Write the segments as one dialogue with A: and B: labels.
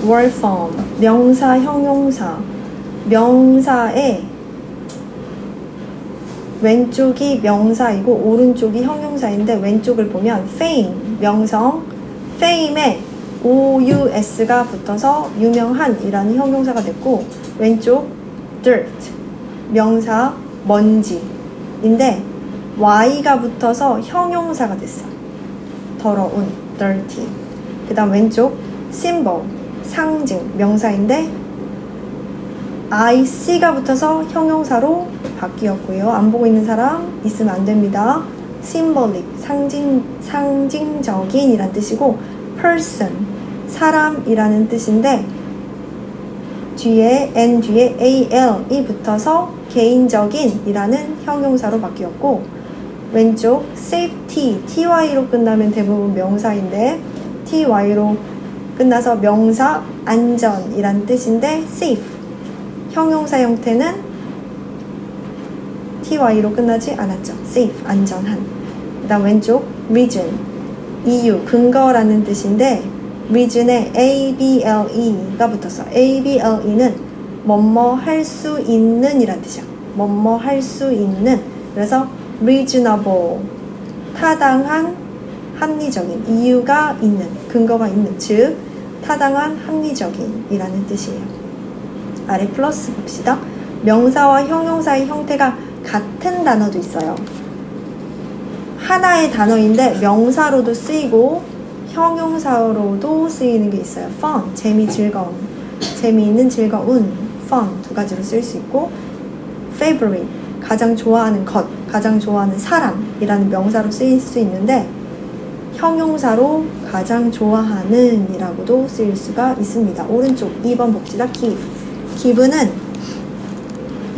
A: word form, 명사, 형용사. 명사의 왼쪽이 명사이고 오른쪽이 형용사인데 왼쪽을 보면 fame, 명성, fame에 OUS가 붙어서 유명한 이라는 형용사가 됐고 왼쪽 dirt, 명사, 먼지인데 Y가 붙어서 형용사가 됐어. 더러운, dirty. 그 다음 왼쪽 symbol, 상징, 명사인데 IC가 붙어서 형용사로 바뀌었고요. 안 보고 있는 사람 있으면 안 됩니다. symbolic, 상징적인 이란 뜻이고 person, 사람이라는 뜻인데 뒤에 N 뒤에 AL이 붙어서 개인적인 이라는 형용사로 바뀌었고 왼쪽 safety, TY로 끝나면 대부분 명사인데 TY로 끝나서 명사, 안전이란 뜻인데 safe, 형용사 형태는 TY로 끝나지 않았죠. safe, 안전한. 그 다음 왼쪽 reason, 이유, 근거라는 뜻인데 reason에 ABLE가 붙었어. ABLE는 뭐뭐 할 수 있는 이란 뜻이야. 뭐뭐 할 수 있는. 그래서 reasonable, 타당한, 합리적인, 이유가 있는, 근거가 있는, 즉 타당한, 합리적인 이라는 뜻이에요. 아래 플러스 봅시다. 명사와 형용사의 형태가 같은 단어도 있어요. 하나의 단어인데 명사로도 쓰이고 형용사로도 쓰이는 게 있어요. fun, 재미, 즐거움, 재미있는, 즐거운, fun 두 가지로 쓸 수 있고 favorite, 가장 좋아하는 것, 가장 좋아하는 사람이라는 명사로 쓰일 수 있는데 형용사로 가장 좋아하는 이라고도 쓰일 수가 있습니다. 오른쪽 2번 봅시다. give는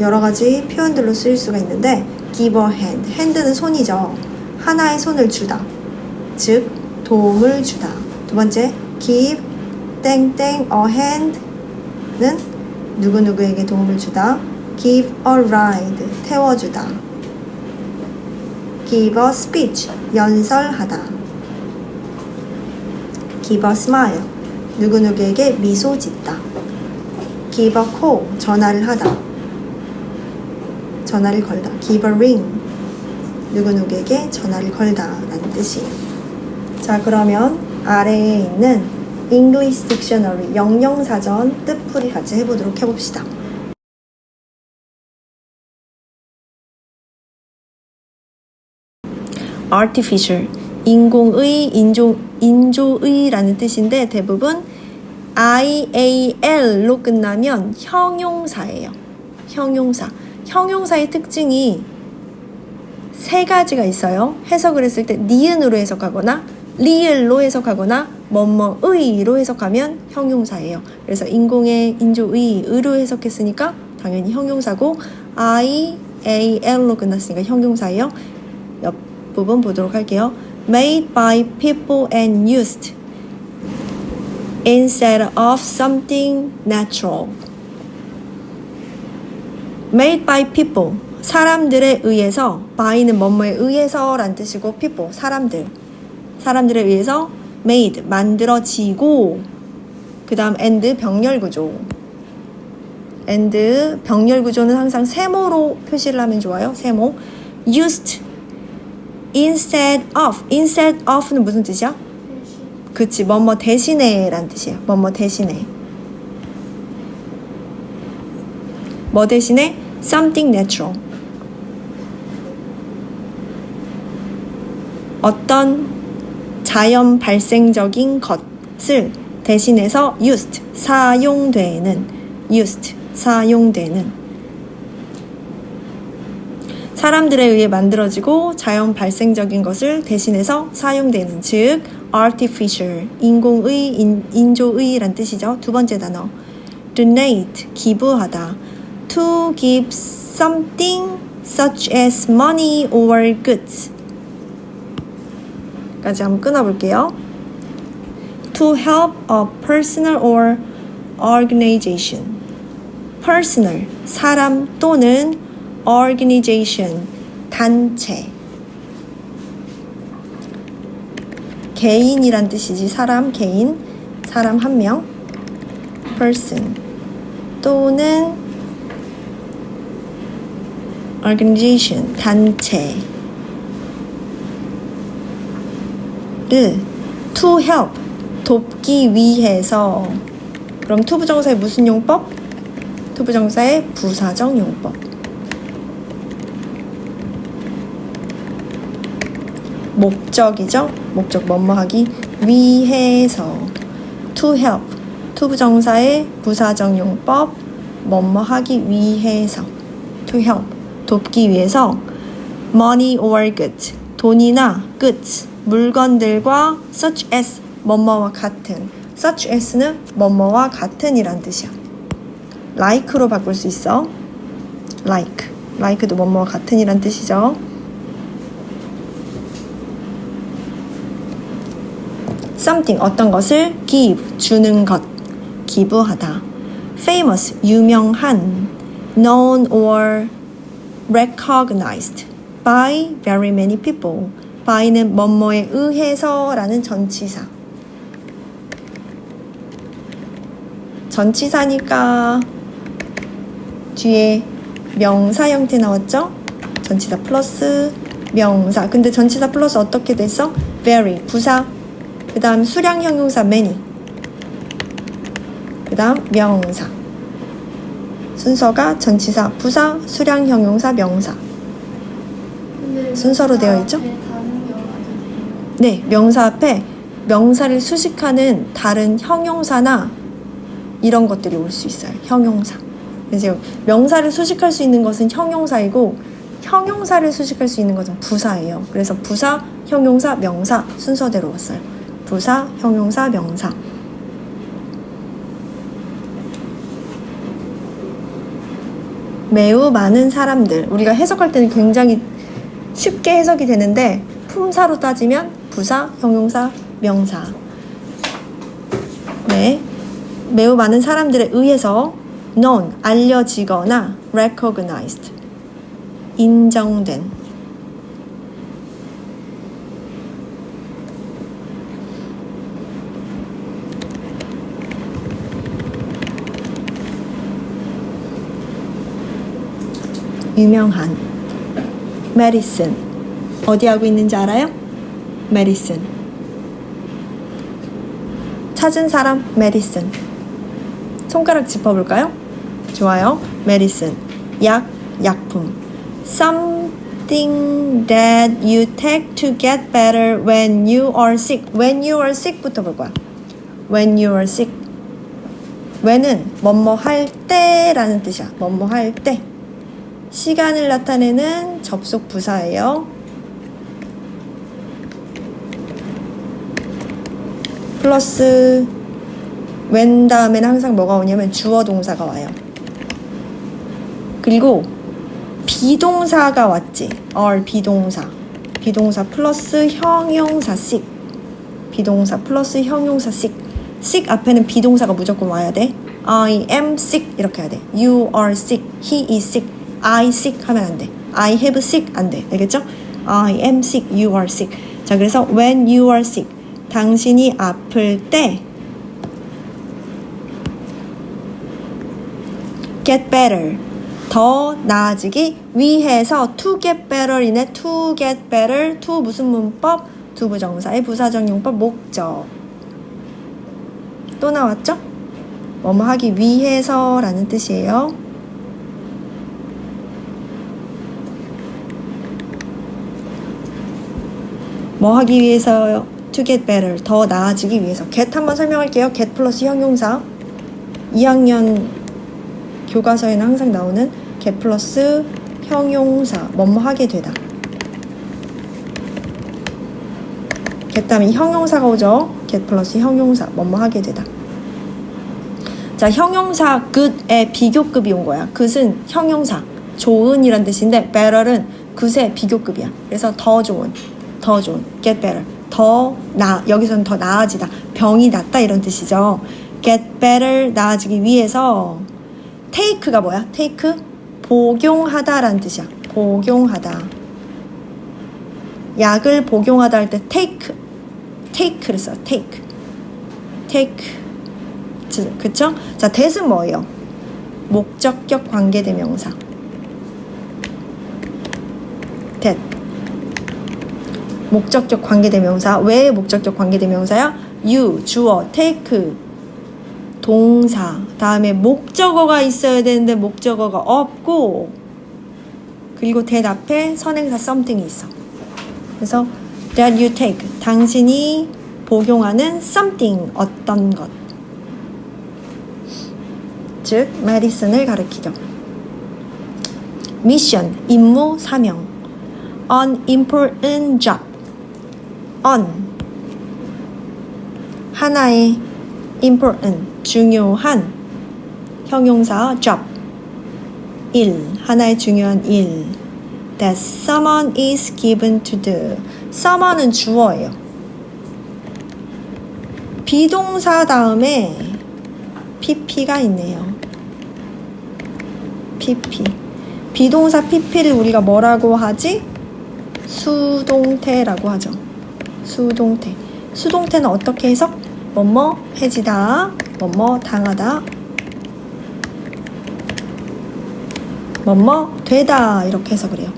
A: 여러 가지 표현들로 쓰일 수가 있는데 give a hand, hand는 손이죠. 하나의 손을 주다, 즉 도움을 주다. 두 번째 give 땡땡 a hand는 누구누구에게 도움을 주다. give a ride, 태워주다. give a speech, 연설하다. give a smile, 누구누구에게 미소 짓다. give a call, 전화를 하다, 전화를 걸다. give a ring, 누구누구에게 전화를 걸다 라는 뜻이에요. 자, 그러면 아래에 있는 English Dictionary, 영영사전 뜻풀이 같이 해보도록 해봅시다. artificial, 인공의, 인조의라는 뜻인데 대부분 IAL로 끝나면 형용사예요. 형용사. 형용사의 특징이 세 가지가 있어요. 해석을 했을 때 니은으로 해석하거나 리을로 해석하거나 뭐뭐의로 해석하면 형용사예요. 그래서 인공의, 인조의, 의로 해석했으니까 당연히 형용사고 IAL로 끝났으니까 형용사예요. 옆 부분 보도록 할게요. Made by people and used instead of something natural. Made by people, 사람들에 의해서, by는 뭐뭐에 의해서 라는 뜻이고 people, 사람들에 의해서 made, 만들어지고 그 다음 and, 병렬구조. and, 병렬구조는 항상 세모로 표시를 하면 좋아요. 세모. used, instead of는 무슨 뜻이야? 그치, 뭐뭐 대신에 라는 뜻이에요. 뭐뭐 대신에. 뭐 대신에? something natural. 어떤 자연 발생적인 것을 대신해서 used, 사용되는. used, 사용되는. 사람들에 의해 만들어지고 자연 발생적인 것을 대신해서 사용되는, 즉 artificial, 인공의, 인조의 란 뜻이죠. 두 번째 단어 donate, 기부하다. to give something such as money or goods 까지 한번 끊어볼게요. to help a personal or organization. personal, 사람 또는 organization, 단체. 개인이란 뜻이지. 사람, 개인, 사람 한 명. person 또는 organization 단체를 to help 돕기 위해서 그럼 to 부정사의 무슨 용법? to 부정사의 부사적 용법 목적이죠. 목적 뭐뭐 하기 위해서 to help to 부정사의 부사적 용법 뭐뭐 하기 위해서 to help 돕기 위해서 money or goods 돈이나 goods 물건들과 such as 뭐뭐와 같은 such as는 뭐뭐와 같은 이란 뜻이야. like로 바꿀 수 있어. like도 뭐뭐와 같은 이란 뜻이죠. something 어떤 것을 give 주는 것 기부하다. famous 유명한 known or recognized by very many people by는 뭐뭐에 의해서 라는 전치사 전치사니까 뒤에 명사 형태 나왔죠? 전치사 플러스 명사 근데 전치사 플러스 어떻게 됐어? very 부사 그 다음 수량 형용사 many 그 다음 명사 순서가 전치사, 부사, 수량 형용사, 명사 순서로 되어 있죠? 네, 명사 앞에 명사를 수식하는 다른 형용사나 이런 것들이 올 수 있어요. 형용사. 그래서 명사를 수식할 수 있는 것은 형용사이고 형용사를 수식할 수 있는 것은 부사예요. 그래서 부사, 형용사, 명사 순서대로 왔어요. 부사, 형용사, 명사. 매우 많은 사람들 우리가 해석할 때는 굉장히 쉽게 해석이 되는데 품사로 따지면 부사, 형용사, 명사 네, 매우 많은 사람들에 의해서 known, 알려지거나 recognized, 인정된 유명한 medicine 어디 하고 있는지 알아요? medicine 찾은 사람 medicine 손가락 짚어볼까요? 좋아요. medicine 약품 something that you take to get better when you are sick when you are sick부터 볼 거야. when you are sick when은 뭐뭐 할 때라는 뜻이야. 뭐뭐 할 때 시간을 나타내는 접속 부사예요. 플러스 when 다음에는 항상 뭐가 오냐면 주어 동사가 와요. 그리고 비동사가 왔지. are 비동사 플러스 형용사 sick 비동사 플러스 형용사 sick sick 앞에는 비동사가 무조건 와야 돼. I am sick 이렇게 해야 돼. You are sick, he is sick, I sick 하면 안 돼. I have sick 안 돼. 알겠죠? I am sick, you are sick. 자, 그래서 when you are sick 당신이 아플 때 get better 더 나아지기 위해서 to get better이네. to get better to 무슨 문법? to 부정사의 부사적 용법 목적 또 나왔죠? 뭐뭐 하기 위해서 라는 뜻이에요. 뭐 하기 위해서요? to get better 더 나아지기 위해서 get 한번 설명할게요. get 플러스 형용사 2학년 교과서에는 항상 나오는 get 플러스 형용사 뭐뭐 하게 되다 get 다음에 형용사가 오죠. get 플러스 형용사 뭐뭐 하게 되다. 자, 형용사 good의 비교급이 온 거야. good은 형용사 좋은이란 뜻인데 better은 good의 비교급이야. 그래서 더 좋은 get better 여기서는 더 나아지다 병이 낫다 이런 뜻이죠. get better 나아지기 위해서 take가 뭐야? take 복용하다 라는 뜻이야. 복용하다 약을 복용하다 할 때 take를 써. take 그쵸? 자, that은 뭐예요? 목적격 관계대명사. that. 목적격 관계대명사. 왜 목적격 관계대명사야? you, 주어, take, 동사. 다음에 목적어가 있어야 되는데 목적어가 없고, 그리고 that 앞에 선행사 something이 있어. 그래서 that you take, 당신이 복용하는 something, 어떤 것. 즉, medicine을 가리키죠. mission, 임무, 사명. an important job. on, 하나의 important, 중요한 형용사 job. 일, 하나의 중요한 일. that someone is given to do. someone은 주어예요. 비동사 다음에 pp가 있네요. pp. 비동사 pp를 우리가 뭐라고 하지? 수동태라고 하죠. 수동태. 수동태는 어떻게 해석? 뭐뭐 해지다, 뭐뭐 당하다, 뭐뭐 되다, 이렇게 해석을 해요.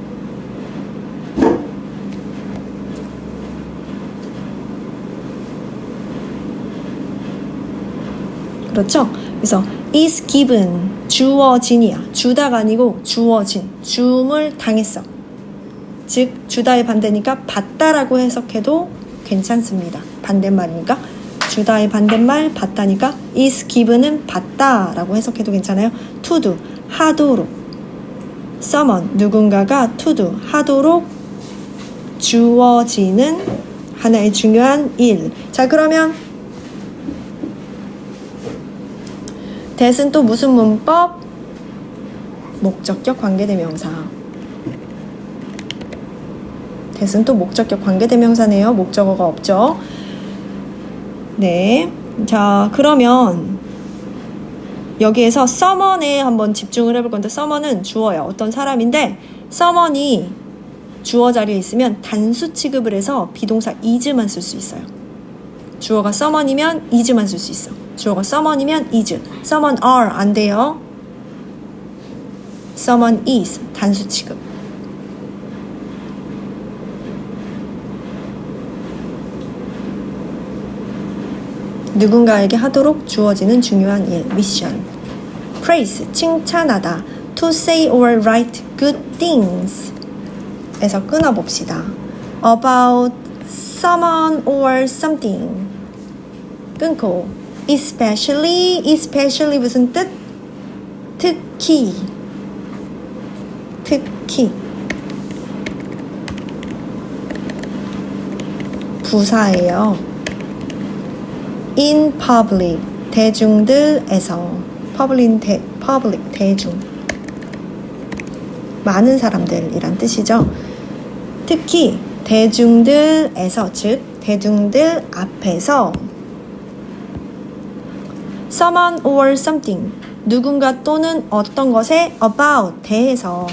A: 그렇죠? 그래서 is given, 주어진이야. 주다가 아니고 주어진, 줌을 당했어. 즉 주다의 반대니까 받다라고 해석해도 괜찮습니다. 반대말이니까 주다의 반대말 받다니까 is given은 받다라고 해석해도 괜찮아요. to do, 하도록. someone, 누군가가 to do, 하도록 주어지는 하나의 중요한 일. 자, 그러면 that은 또 무슨 문법? 목적격 관계대명사. that은 또 목적격 관계대명사네요. 목적어가 없죠. 네. 자, 그러면 여기에서 someone에 한번 집중을 해볼 건데, someone은 주어예요. 어떤 사람인데, someone이 주어 자리에 있으면 단수 취급을 해서 비동사 is만 쓸 수 있어요. 주어가 someone이면 is만 쓸 수 있어. 주어가 someone이면 is. someone are 안 돼요. someone is 단수 취급. 누군가에게 하도록 주어지는 중요한 일, 미션. praise, 칭찬하다. to say or write good things 에서 끊어봅시다. about someone or something 끊고 especially 무슨 뜻? 특히 부사예요. in public, 대중들에서. public, 대중. 많은 사람들이란 뜻이죠. 특히 대중들에서, 즉 대중들 앞에서 someone or something, 누군가 또는 어떤 것에 about, 대해서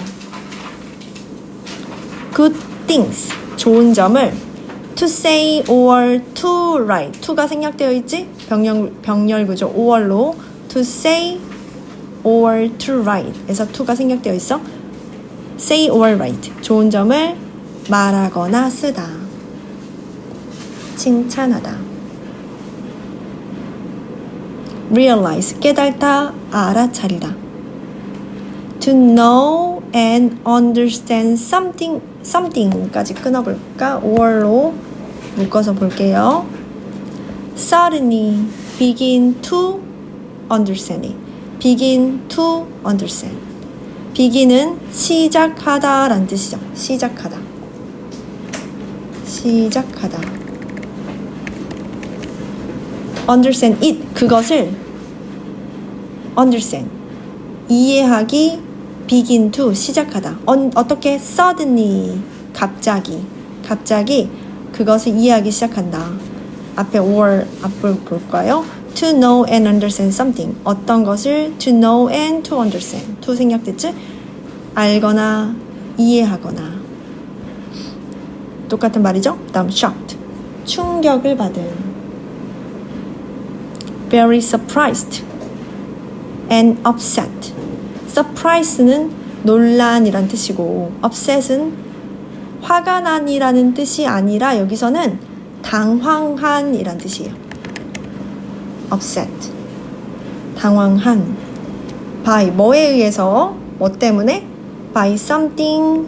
A: good things, 좋은 점을 to say or to write, to가 생략되어 있지? 병렬 구조 or로 to say or to write 에서 to가 생략되어 있어. say or write, 좋은 점을 말하거나 쓰다, 칭찬하다. realize, 깨달다, 알아차리다. to know and understand something까지 끊어볼까? or로 묶어서 볼게요. suddenly begin to understand. begin to understand. begin은 시작하다 라는 뜻이죠. 시작하다. understand it, 그것을 understand, 이해하기. begin to, 시작하다. 어떻게? suddenly, 갑자기 그것을 이해하기 시작한다. 앞에 or 앞을 볼까요? to know and understand something, 어떤 것을 to know and to understand, to 생략됐지? 알거나 이해하거나. 똑같은 말이죠. 다음 shocked, 충격을 받은. very surprised and upset. surprise는 논란이란 뜻이고 upset은 화가 난이라는 뜻이 아니라 여기서는 당황한이란 뜻이에요. upset, 당황한. by 뭐에 의해서, 뭐 때문에? by something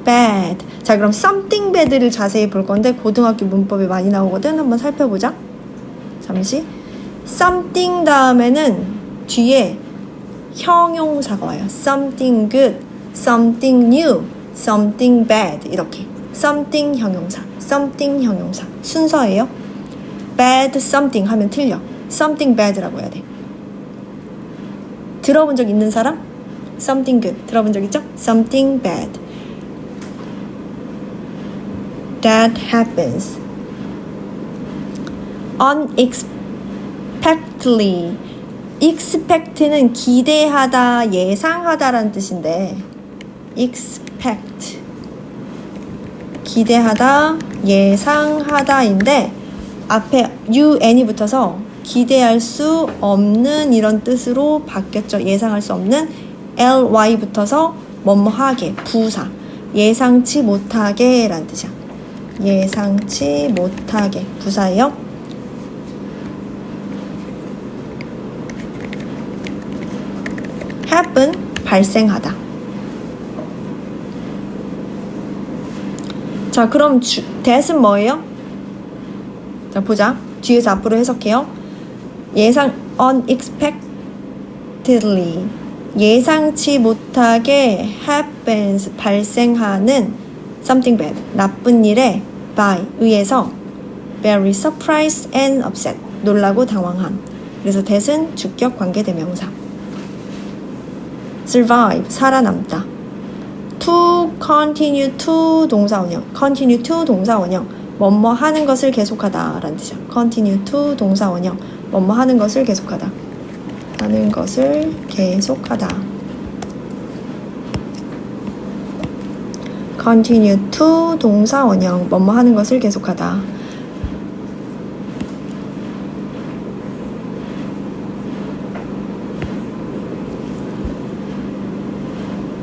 A: bad. 자, 그럼 something bad를 자세히 볼 건데 고등학교 문법에 많이 나오거든. 한번 살펴보자. 잠시. something 다음에는 뒤에 형용사가 와요. something good, something new, something bad 이렇게. something 형용사, something 형용사. 순서예요. bad something 하면 틀려. something bad라고 해야 돼. 들어본 적 있는 사람? something good 들어본 적 있죠? something bad. That happens unexpectedly. expect는 기대하다, 예상하다라는 뜻인데 expect 기대하다, 예상하다인데 앞에 un이 붙어서 기대할 수 없는 이런 뜻으로 바뀌었죠. 예상할 수 없는 ly 붙어서 뭐뭐하게, 부사, 예상치 못하게 라는 뜻이야. 예상치 못하게, 부사예요. happen, 발생하다. 자, 그럼 that은 뭐예요? 자, 보자. 뒤에서 앞으로 해석해요. 예상, unexpectedly, 예상치 못하게 happens, 발생하는 something bad, 나쁜 일에 by, 의해서 very surprised and upset, 놀라고 당황함. 그래서 that은 주격 관계대명사. survive, 살아남다. to, continue to 동사원형. continue to 동사원형. 뭐뭐 하는 것을 계속하다 라는 뜻이야. continue to 동사원형. 뭐뭐 하는 것을 계속하다. 하는 것을 계속하다. continue to 동사원형. 뭐뭐 하는 것을 계속하다.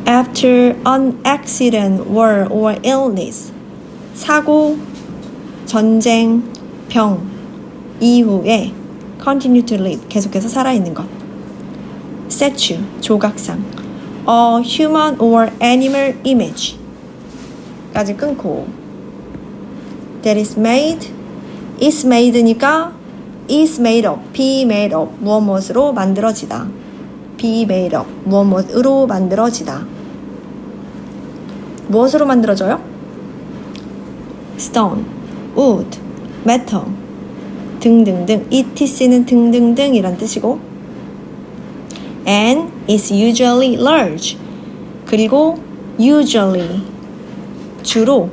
A: After an accident, war, or illness. 사고, 전쟁, 병 이후에 continue to live, 계속해서 살아있는 것. statue, 조각상. A human or animal image 까지 끊고 that is made, is made니까 is made of, be made of, 무엇으로 만들어지다. be made of, 무엇으로 만들어지다. 무엇으로 만들어져요? stone, wood, metal 등등등. etc는 등등등 이란 뜻이고 and is usually large. 그리고 usually 주로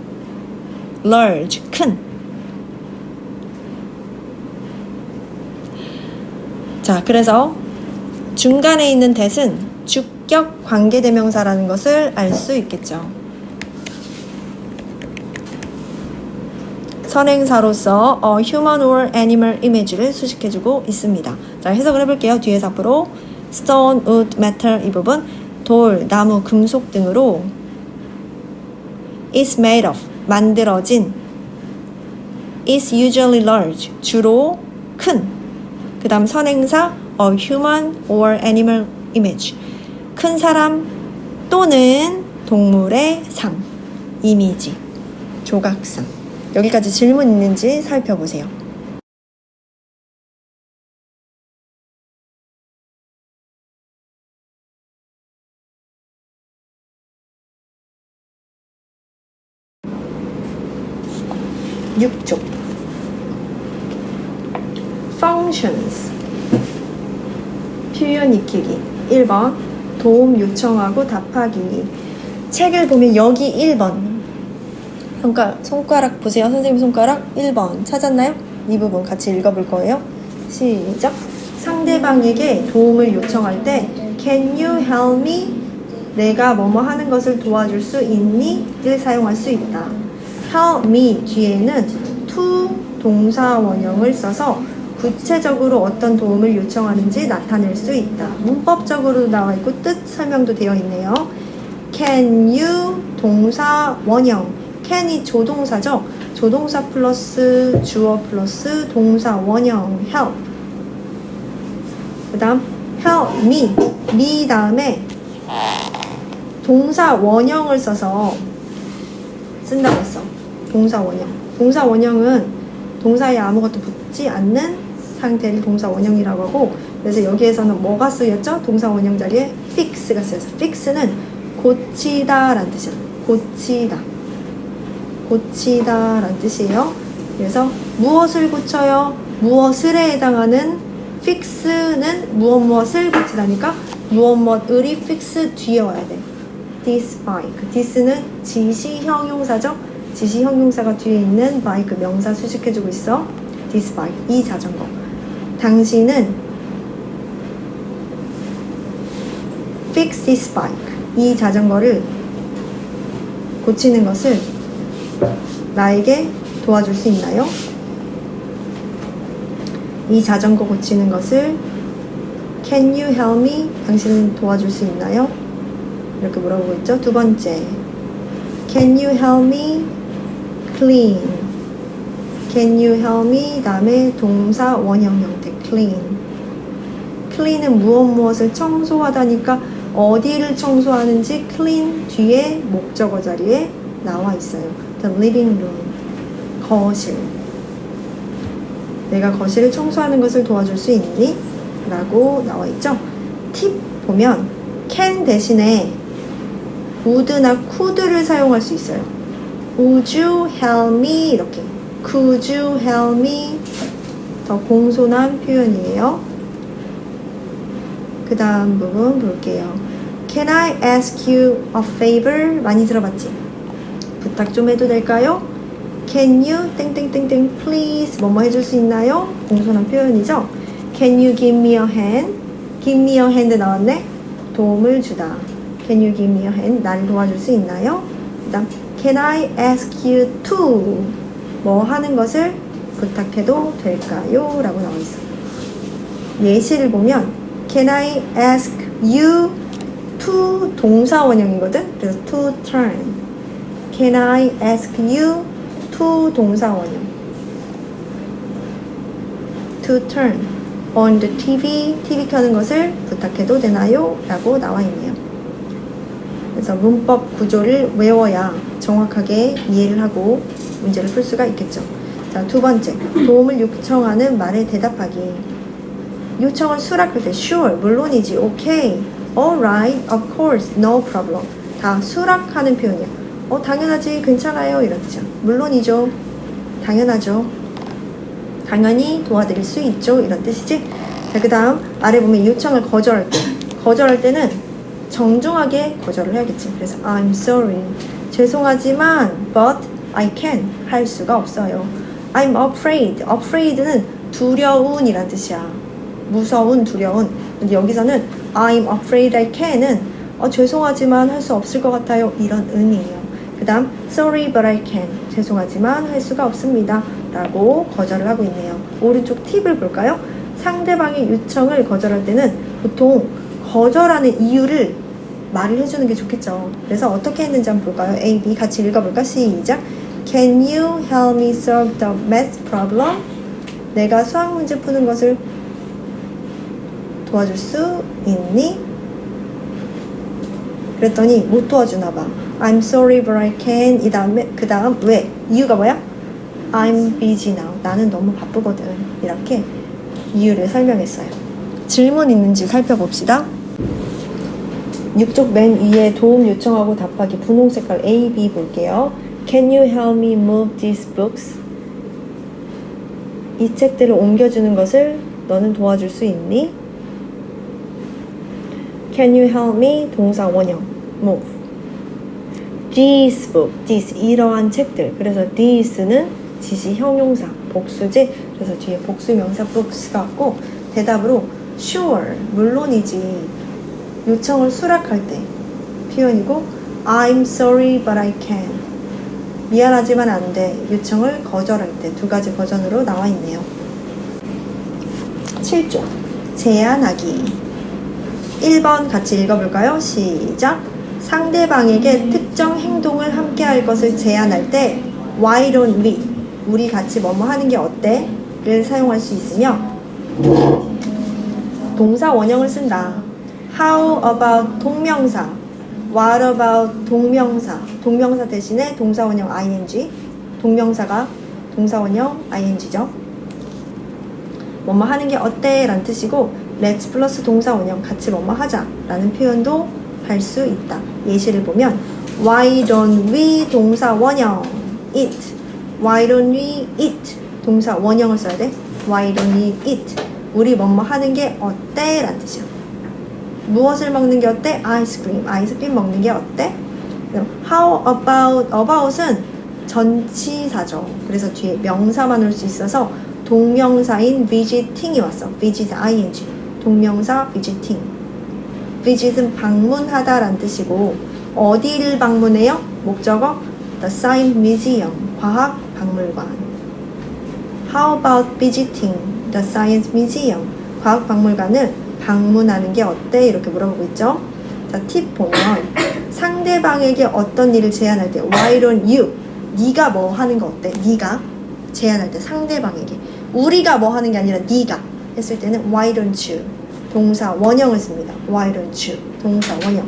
A: large 큰. 자, 그래서 중간에 있는 that은 주격 관계대명사라는 것을 알 수 있겠죠. 선행사로서 a human or animal image를 수식해주고 있습니다. 자, 해석을 해볼게요. 뒤에서 앞으로 stone, wood, metal 이 부분 돌, 나무, 금속 등으로 is made of 만들어진 is usually large 주로 큰. 그 다음 선행사 a human or animal image 큰 사람 또는 동물의 상, 이미지, 조각상. 여기까지 질문 있는지 살펴보세요. (6조) functions 표현 익히기. 1번 도움 요청하고 답하기. 책을 보면 여기 1번 손가락 보세요. 선생님 손가락 1번 찾았나요? 이 부분 같이 읽어볼 거예요. 시작. 상대방에게 도움을 요청할 때 Can you help me? 내가 뭐뭐 하는 것을 도와줄 수 있니? 를 사용할 수 있다. Help me 뒤에는 to 동사 원형을 써서 구체적으로 어떤 도움을 요청하는지 나타낼 수 있다. 문법적으로도 나와 있고 뜻 설명도 되어 있네요. Can you 동사 원형. can이 조동사죠. 조동사 플러스 주어 플러스 동사 원형 help. 그 다음 help me 다음에 동사 원형을 써서 쓴다고 했어. 동사 원형. 동사 원형은 동사에 아무것도 붙지 않는 상태를 동사 원형이라고 하고, 그래서 여기에서는 뭐가 쓰였죠? 동사 원형 자리에 fix가 쓰였어. fix는 고치다 라는 뜻이야. 고치다 라는 뜻이에요. 그래서 무엇을 고쳐요? 무엇을에 해당하는 fix는 무엇을 고치다니까 무엇을이 fix 뒤에 와야 돼. this bike. this는 지시 형용사죠. 지시 형용사가 뒤에 있는 bike 명사 수식해주고 있어. this bike. 이 자전거. 당신은 fix this bike. 이 자전거를 고치는 것을 나에게 도와줄 수 있나요? 이 자전거 고치는 것을 Can you help me? 당신은 도와줄 수 있나요? 이렇게 물어보고 있죠. 두 번째, Can you help me clean? Can you help me? 다음에 동사 원형 형태 clean. clean은 무엇을 청소하다니까 어디를 청소하는지 clean 뒤에 목적어 자리에 나와 있어요. The living room. 거실. 내가 거실을 청소하는 것을 도와줄 수 있니? 라고 나와 있죠. 팁 보면 can 대신에 would나 could를 사용할 수 있어요. Would you help me? 이렇게. Could you help me? 더 공손한 표현이에요. 그 다음 부분 볼게요. Can I ask you a favor? 많이 들어봤지? 부탁 좀 해도 될까요? Can you 땡땡땡땡 please 뭐뭐 해줄 수 있나요? 공손한 표현이죠. Can you give me a hand? Give me a hand 나왔네. 도움을 주다. Can you give me a hand? 나를 도와줄 수 있나요? 그 다음 Can I ask you to 뭐 하는 것을 부탁해도 될까요? 라고 나와 있어요. 예시를 보면 Can I ask you to 동사 원형이거든. 그래서 to turn. Can I ask you to 동사 원형. To turn on the TV. TV 켜는 것을 부탁해도 되나요? 라고 나와 있네요. 그래서 문법 구조를 외워야 정확하게 이해를 하고 문제를 풀 수가 있겠죠. 자, 두 번째, 도움을 요청하는 말에 대답하기. 요청을 수락할 때 sure, 물론이지, okay, alright, of course, no problem. 다 수락하는 표현이야. 당연하지, 괜찮아요 이런 뜻이야. 물론이죠, 당연하죠, 당연히 도와드릴 수 있죠 이런 뜻이지. 자, 그 다음 아래 보면 요청을 거절할 때는 정중하게 거절을 해야겠지. 그래서 I'm sorry, 죄송하지만 but I can 할 수가 없어요. I'm afraid는 두려운 이란 뜻이야. 무서운, 두려운. 근데 여기서는 I'm afraid I can은 죄송하지만 할 수 없을 것 같아요 이런 의미예요. 그 다음 sorry but I can, 죄송하지만 할 수가 없습니다 라고 거절을 하고 있네요. 오른쪽 팁을 볼까요? 상대방의 요청을 거절할 때는 보통 거절하는 이유를 말을 해주는 게 좋겠죠. 그래서 어떻게 했는지 한번 볼까요? A, B 같이 읽어볼까? 시작. Can you help me solve the math problem? 내가 수학 문제 푸는 것을 도와줄 수 있니? 그랬더니 못 도와주나 봐. I'm sorry but I can. 그 다음 왜? 이유가 뭐야? I'm busy now. 나는 너무 바쁘거든. 이렇게 이유를 설명했어요. 질문 있는지 살펴봅시다. 6쪽 맨 위에 도움 요청하고 답하기 분홍 색깔 A, B 볼게요. Can you help me move these books? 이 책들을 옮겨주는 것을 너는 도와줄 수 있니? Can you help me? 동사 원형 move. These book, these 이러한 책들. 그래서 these는 지시 형용사 복수지. 그래서 뒤에 복수명사 books가 왔고 대답으로 sure 물론이지. 요청을 수락할 때 표현이고 I'm sorry but I can. 미안하지만 안 돼. 요청을 거절할 때 두 가지 버전으로 나와 있네요. 7쪽. 제안하기. 1번 같이 읽어볼까요? 시작. 상대방에게 특정 행동을 함께 할 것을 제안할 때 Why don't we? 우리 같이 뭐뭐 하는 게 어때? 를 사용할 수 있으며 동사 원형을 쓴다. How about 동명사? What about 동명사? 동명사 대신에 동사 원형 ing. 동명사가 동사 원형 ing죠. 뭐뭐 하는 게 어때? 라는 뜻이고 let's 플러스 동사 원형 같이 뭐뭐 하자 라는 표현도 할 수 있다. 예시를 보면 Why don't we 동사 원형 eat. Why don't we eat? 동사 원형을 써야 돼. Why don't we eat? 우리 뭐뭐 하는 게 어때? 라는 뜻이야. 무엇을 먹는 게 어때? 아이스크림. 아이스크림 먹는 게 어때? How about? about은 전치사죠. 그래서 뒤에 명사만 올 수 있어서 동명사인 visiting이 왔어. visit ing. 동명사 visiting. visit은 방문하다 라는 뜻이고 어디를 방문해요? 목적어 The Science Museum. 과학 박물관. How about visiting the Science Museum? 과학 박물관을 방문하는 게 어때? 이렇게 물어보고 있죠. 자, 팁 보면 상대방에게 어떤 일을 제안할 때 Why don't you? 네가 뭐 하는 거 어때? 네가 제안할 때 상대방에게 우리가 뭐 하는 게 아니라 네가 했을 때는 Why don't you? 동사 원형을 씁니다. Why don't you? 동사 원형.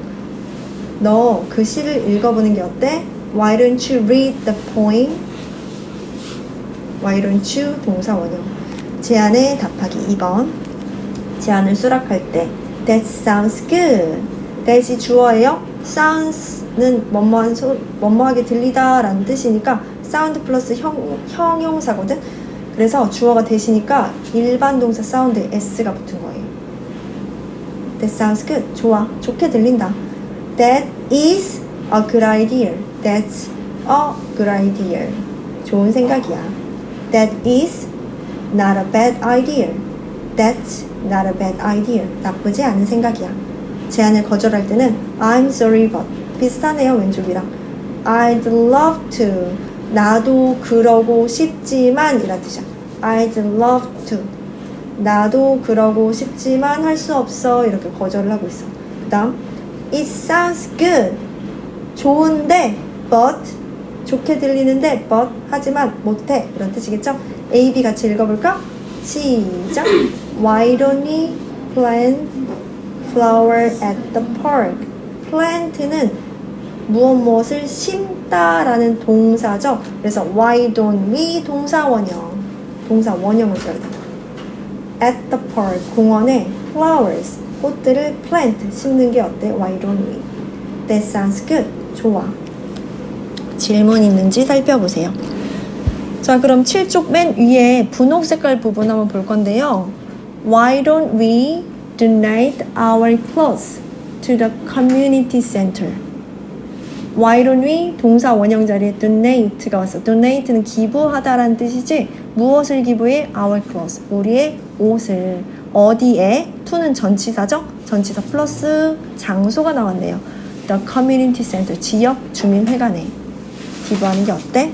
A: 너 그 시를 읽어보는 게 어때? Why don't you read the poem? Why don't you? 동사 원형. 제안에 답하기 2번. 제안을 수락할 때 That sounds good. that이 주어예요. sounds는 뭐뭐하게 들리다 라는 뜻이니까 sound 플러스 형용사거든. 그래서 주어가 되시니까 일반 동사 사운드에 s가 붙은 거예요. That sounds good. 좋아. 좋게 들린다. That is a good idea. That's a good idea. 좋은 생각이야. That is not a bad idea. That's not a bad idea. 나쁘지 않은 생각이야. 제안을 거절할 때는 I'm sorry but 비슷하네요. 왼쪽이랑 I'd love to. 나도 그러고 싶지만 이란 뜻이야. I'd love to. 나도 그러고 싶지만 할 수 없어. 이렇게 거절을 하고 있어. 그 다음 It sounds good. 좋은데 but 좋게 들리는데 but 하지만 못해. 이런 뜻이겠죠? A, B 같이 읽어볼까? 시작. Why don't we plant flower at the park? plant는 무엇을 심다라는 동사죠. 그래서 why don't we 동사 원형을 써야 돼. At the park 공원에 flowers 꽃들을 plant 심는 게 어때? Why don't we? That sounds good. 좋아. 질문 있는지 살펴보세요. 자, 그럼 7쪽 맨 위에 분홍 색깔 부분 한번 볼 건데요. Why don't we donate our clothes to the community center? Why don't we? 동사 원형 자리에 donate가 왔어. donate는 기부하다라는 뜻이지 무엇을 기부해? Our clothes. 우리의 옷을. 어디에? to는 전치사죠? 전치사 플러스 장소가 나왔네요. The community center. 지역 주민회관에 기부하는 게 어때?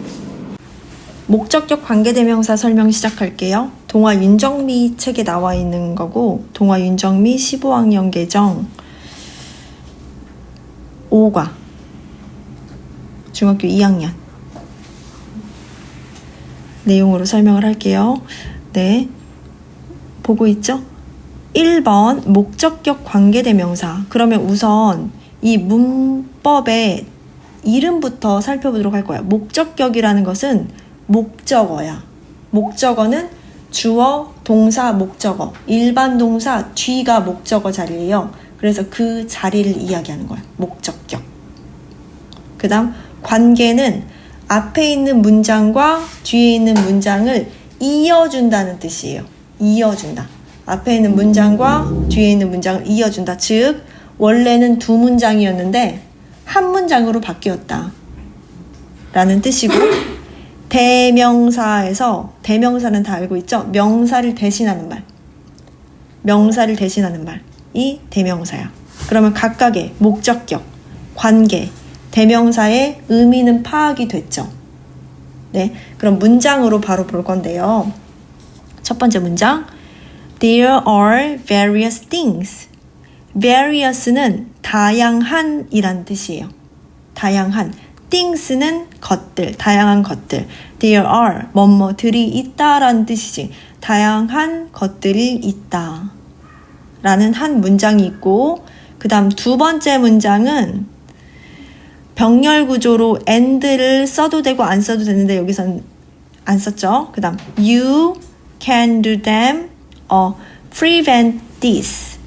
A: 목적격 관계대명사 설명 시작할게요. 동화 윤정미 책에 나와 있는 거고 동화 윤정미 15학년 계정 5과 중학교 2학년 내용으로 설명을 할게요. 네, 보고 있죠? 1번 목적격 관계대명사. 그러면 우선 이 문법의 이름부터 살펴보도록 할 거야. 목적격이라는 것은 목적어야. 목적어는 주어, 동사, 목적어. 일반 동사 뒤가 목적어 자리예요. 그래서 그 자리를 이야기하는 거야. 목적격. 그 다음 관계는 앞에 있는 문장과 뒤에 있는 문장을 이어준다는 뜻이에요. 이어준다. 앞에 있는 문장과 뒤에 있는 문장을 이어준다. 즉 원래는 두 문장이었는데 한 문장으로 바뀌었다 라는 뜻이고 대명사에서 대명사는 다 알고 있죠? 명사를 대신하는 말. 명사를 대신하는 말이 대명사야. 그러면 각각의 목적격, 관계, 대명사의 의미는 파악이 됐죠? 네, 그럼 문장으로 바로 볼 건데요. 첫 번째 문장. There are various things. various는 다양한 이란 뜻이에요. 다양한. things는 것들, 다양한 것들. There are 뭐뭐들이 있다라는 뜻이지. 다양한 것들이 있다. 라는 한 문장이 있고, 그 다음 두 번째 문장은 병렬 구조로 and를 써도 되고 안 써도 되는데 여기선 안 썼죠. 그 다음 you can do them or prevent this.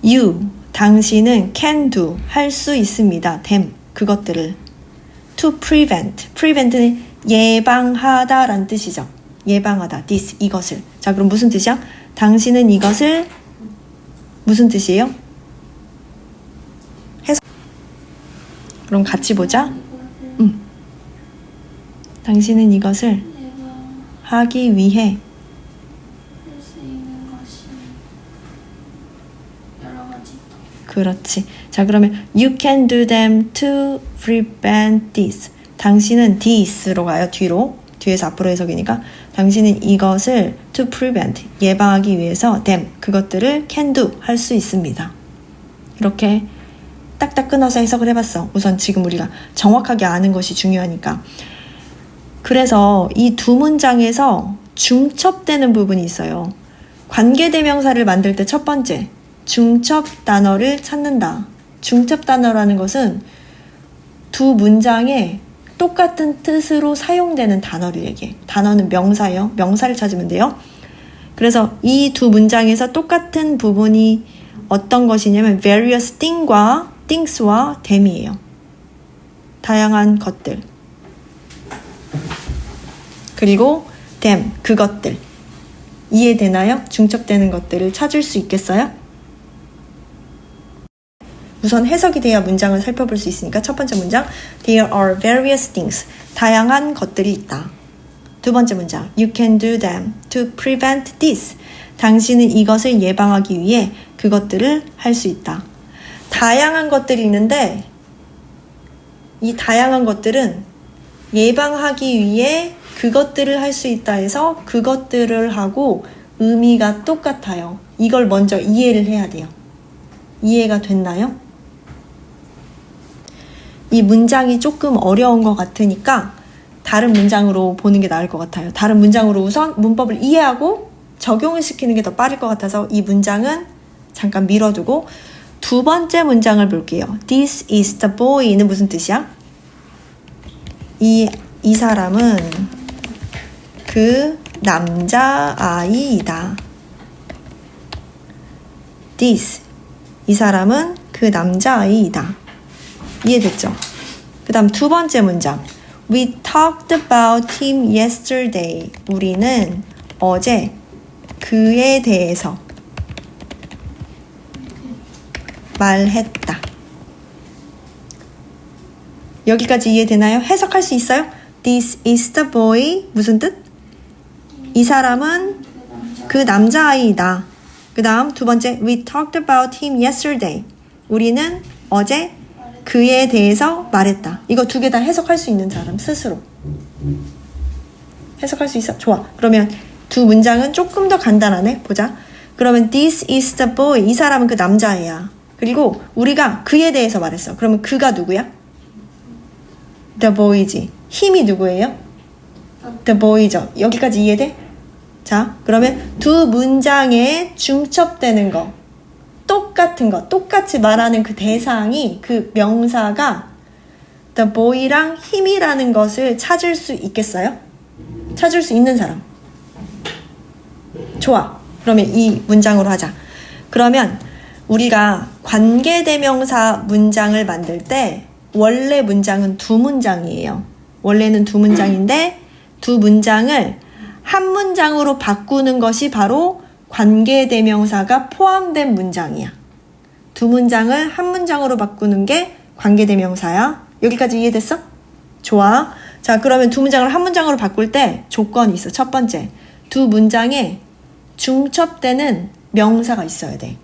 A: you, 당신은 can do, 할 수 있습니다. them, 그것들을. to prevent, prevent는 예방하다 라는 뜻이죠. 예방하다, this, 이것을. 자, 그럼 무슨 뜻이야? 당신은 이것을 무슨 뜻이에요? 해석. 그럼 같이 보자. 당신은 이것을 하기 위해 그렇지. 자, 그러면 you can do them to prevent this. 당신은 this로 가요. 뒤에서 앞으로 해석이니까 당신은 이것을 to prevent, 예방하기 위해서 them, 그것들을 can do, 할 수 있습니다. 이렇게 딱딱 끊어서 해석을 해봤어. 우선 지금 우리가 정확하게 아는 것이 중요하니까. 그래서 이 두 문장에서 중첩되는 부분이 있어요. 관계대명사를 만들 때 첫 번째, 중첩 단어를 찾는다. 중첩 단어라는 것은 두 문장에 똑같은 뜻으로 사용되는 단어를 얘기해. 단어는 명사예요. 명사를 찾으면 돼요. 그래서 이 두 문장에서 똑같은 부분이 어떤 것이냐면 various things와 them이에요. 다양한 것들. 그리고 them, 그것들. 이해되나요? 중첩되는 것들을 찾을 수 있겠어요? 우선 해석이 돼야 문장을 살펴볼 수 있으니까 첫 번째 문장 There are various things. 다양한 것들이 있다. 두 번째 문장 You can do them to prevent this. 당신은 이것을 예방하기 위해 그것들을 할 수 있다. 다양한 것들이 있는데 이 다양한 것들은 예방하기 위해 그것들을 할 수 있다 해서 그것들을 하고 의미가 똑같아요. 이걸 먼저 이해를 해야 돼요. 이해가 됐나요? 이 문장이 조금 어려운 것 같으니까 다른 문장으로 보는 게 나을 것 같아요. 다른 문장으로 우선 문법을 이해하고 적용을 시키는 게 더 빠를 것 같아서 이 문장은 잠깐 미뤄두고 두 번째 문장을 볼게요. This is the boy는 무슨 뜻이야? 이 사람은 그 남자아이이다. This, 이 사람은 그 남자아이이다. 이해됐죠? 그 다음 두 번째 문장 We talked about him yesterday. 우리는 어제 그에 대해서 말했다. 여기까지 이해되나요? 해석할 수 있어요? This is the boy. 무슨 뜻? 이 사람은 그 남자아이이다. 그 다음 두 번째 We talked about him yesterday. 우리는 어제 그에 대해서 말했다. 이거 두 개 다 해석할 수 있는 사람 스스로. 해석할 수 있어? 좋아. 그러면 두 문장은 조금 더 간단하네. 보자. 그러면 This is the boy. 이 사람은 그 남자애야. 그리고 우리가 그에 대해서 말했어. 그러면 그가 누구야? The boy지. 힘이 누구예요? The boy죠. 여기까지 이해돼? 자, 그러면 두 문장에 중첩되는 거, 똑같은 거, 똑같이 말하는 그 대상이, 그 명사가 the boy랑 힘이라는 것을 찾을 수 있겠어요? 찾을 수 있는 사람. 좋아. 그러면 이 문장으로 하자. 그러면 우리가 관계대명사 문장을 만들 때 원래 문장은 두 문장이에요. 원래는 두 문장인데 두 문장을 한 문장으로 바꾸는 것이 바로 관계대명사가 포함된 문장이야. 두 문장을 한 문장으로 바꾸는 게 관계대명사야. 여기까지 이해됐어? 좋아. 자, 그러면 두 문장을 한 문장으로 바꿀 때 조건이 있어. 첫 번째, 두 문장에 중첩되는 명사가 있어야 돼.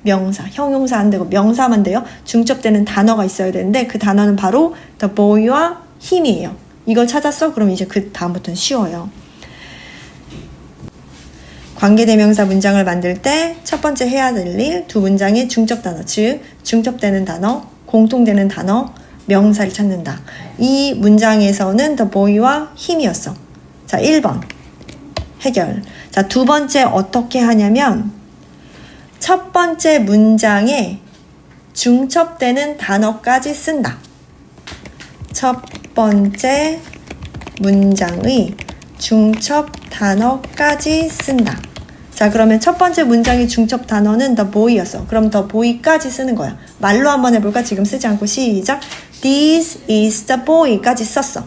A: 명사, 형용사 안 되고 명사만 돼요. 중첩되는 단어가 있어야 되는데 그 단어는 바로 the boy와 힘이에요. 이걸 찾았어? 그럼 이제 그 다음부터는 쉬워요. 관계대명사 문장을 만들 때 첫 번째 해야 될 일, 두 문장의 중첩 단어, 즉 중첩되는 단어, 공통되는 단어, 명사를 찾는다. 이 문장에서는 the boy와 him이었어. 자, 1번 해결. 자, 두 번째 어떻게 하냐면 첫 번째 문장에 중첩되는 단어까지 쓴다. 첫 번째 문장의 중첩 단어까지 쓴다. 자, 그러면 첫 번째 문장의 중첩 단어는 the boy였어. 그럼 the boy까지 쓰는 거야. 말로 한번 해볼까? 지금 쓰지 않고 시작. This is the boy까지 썼어.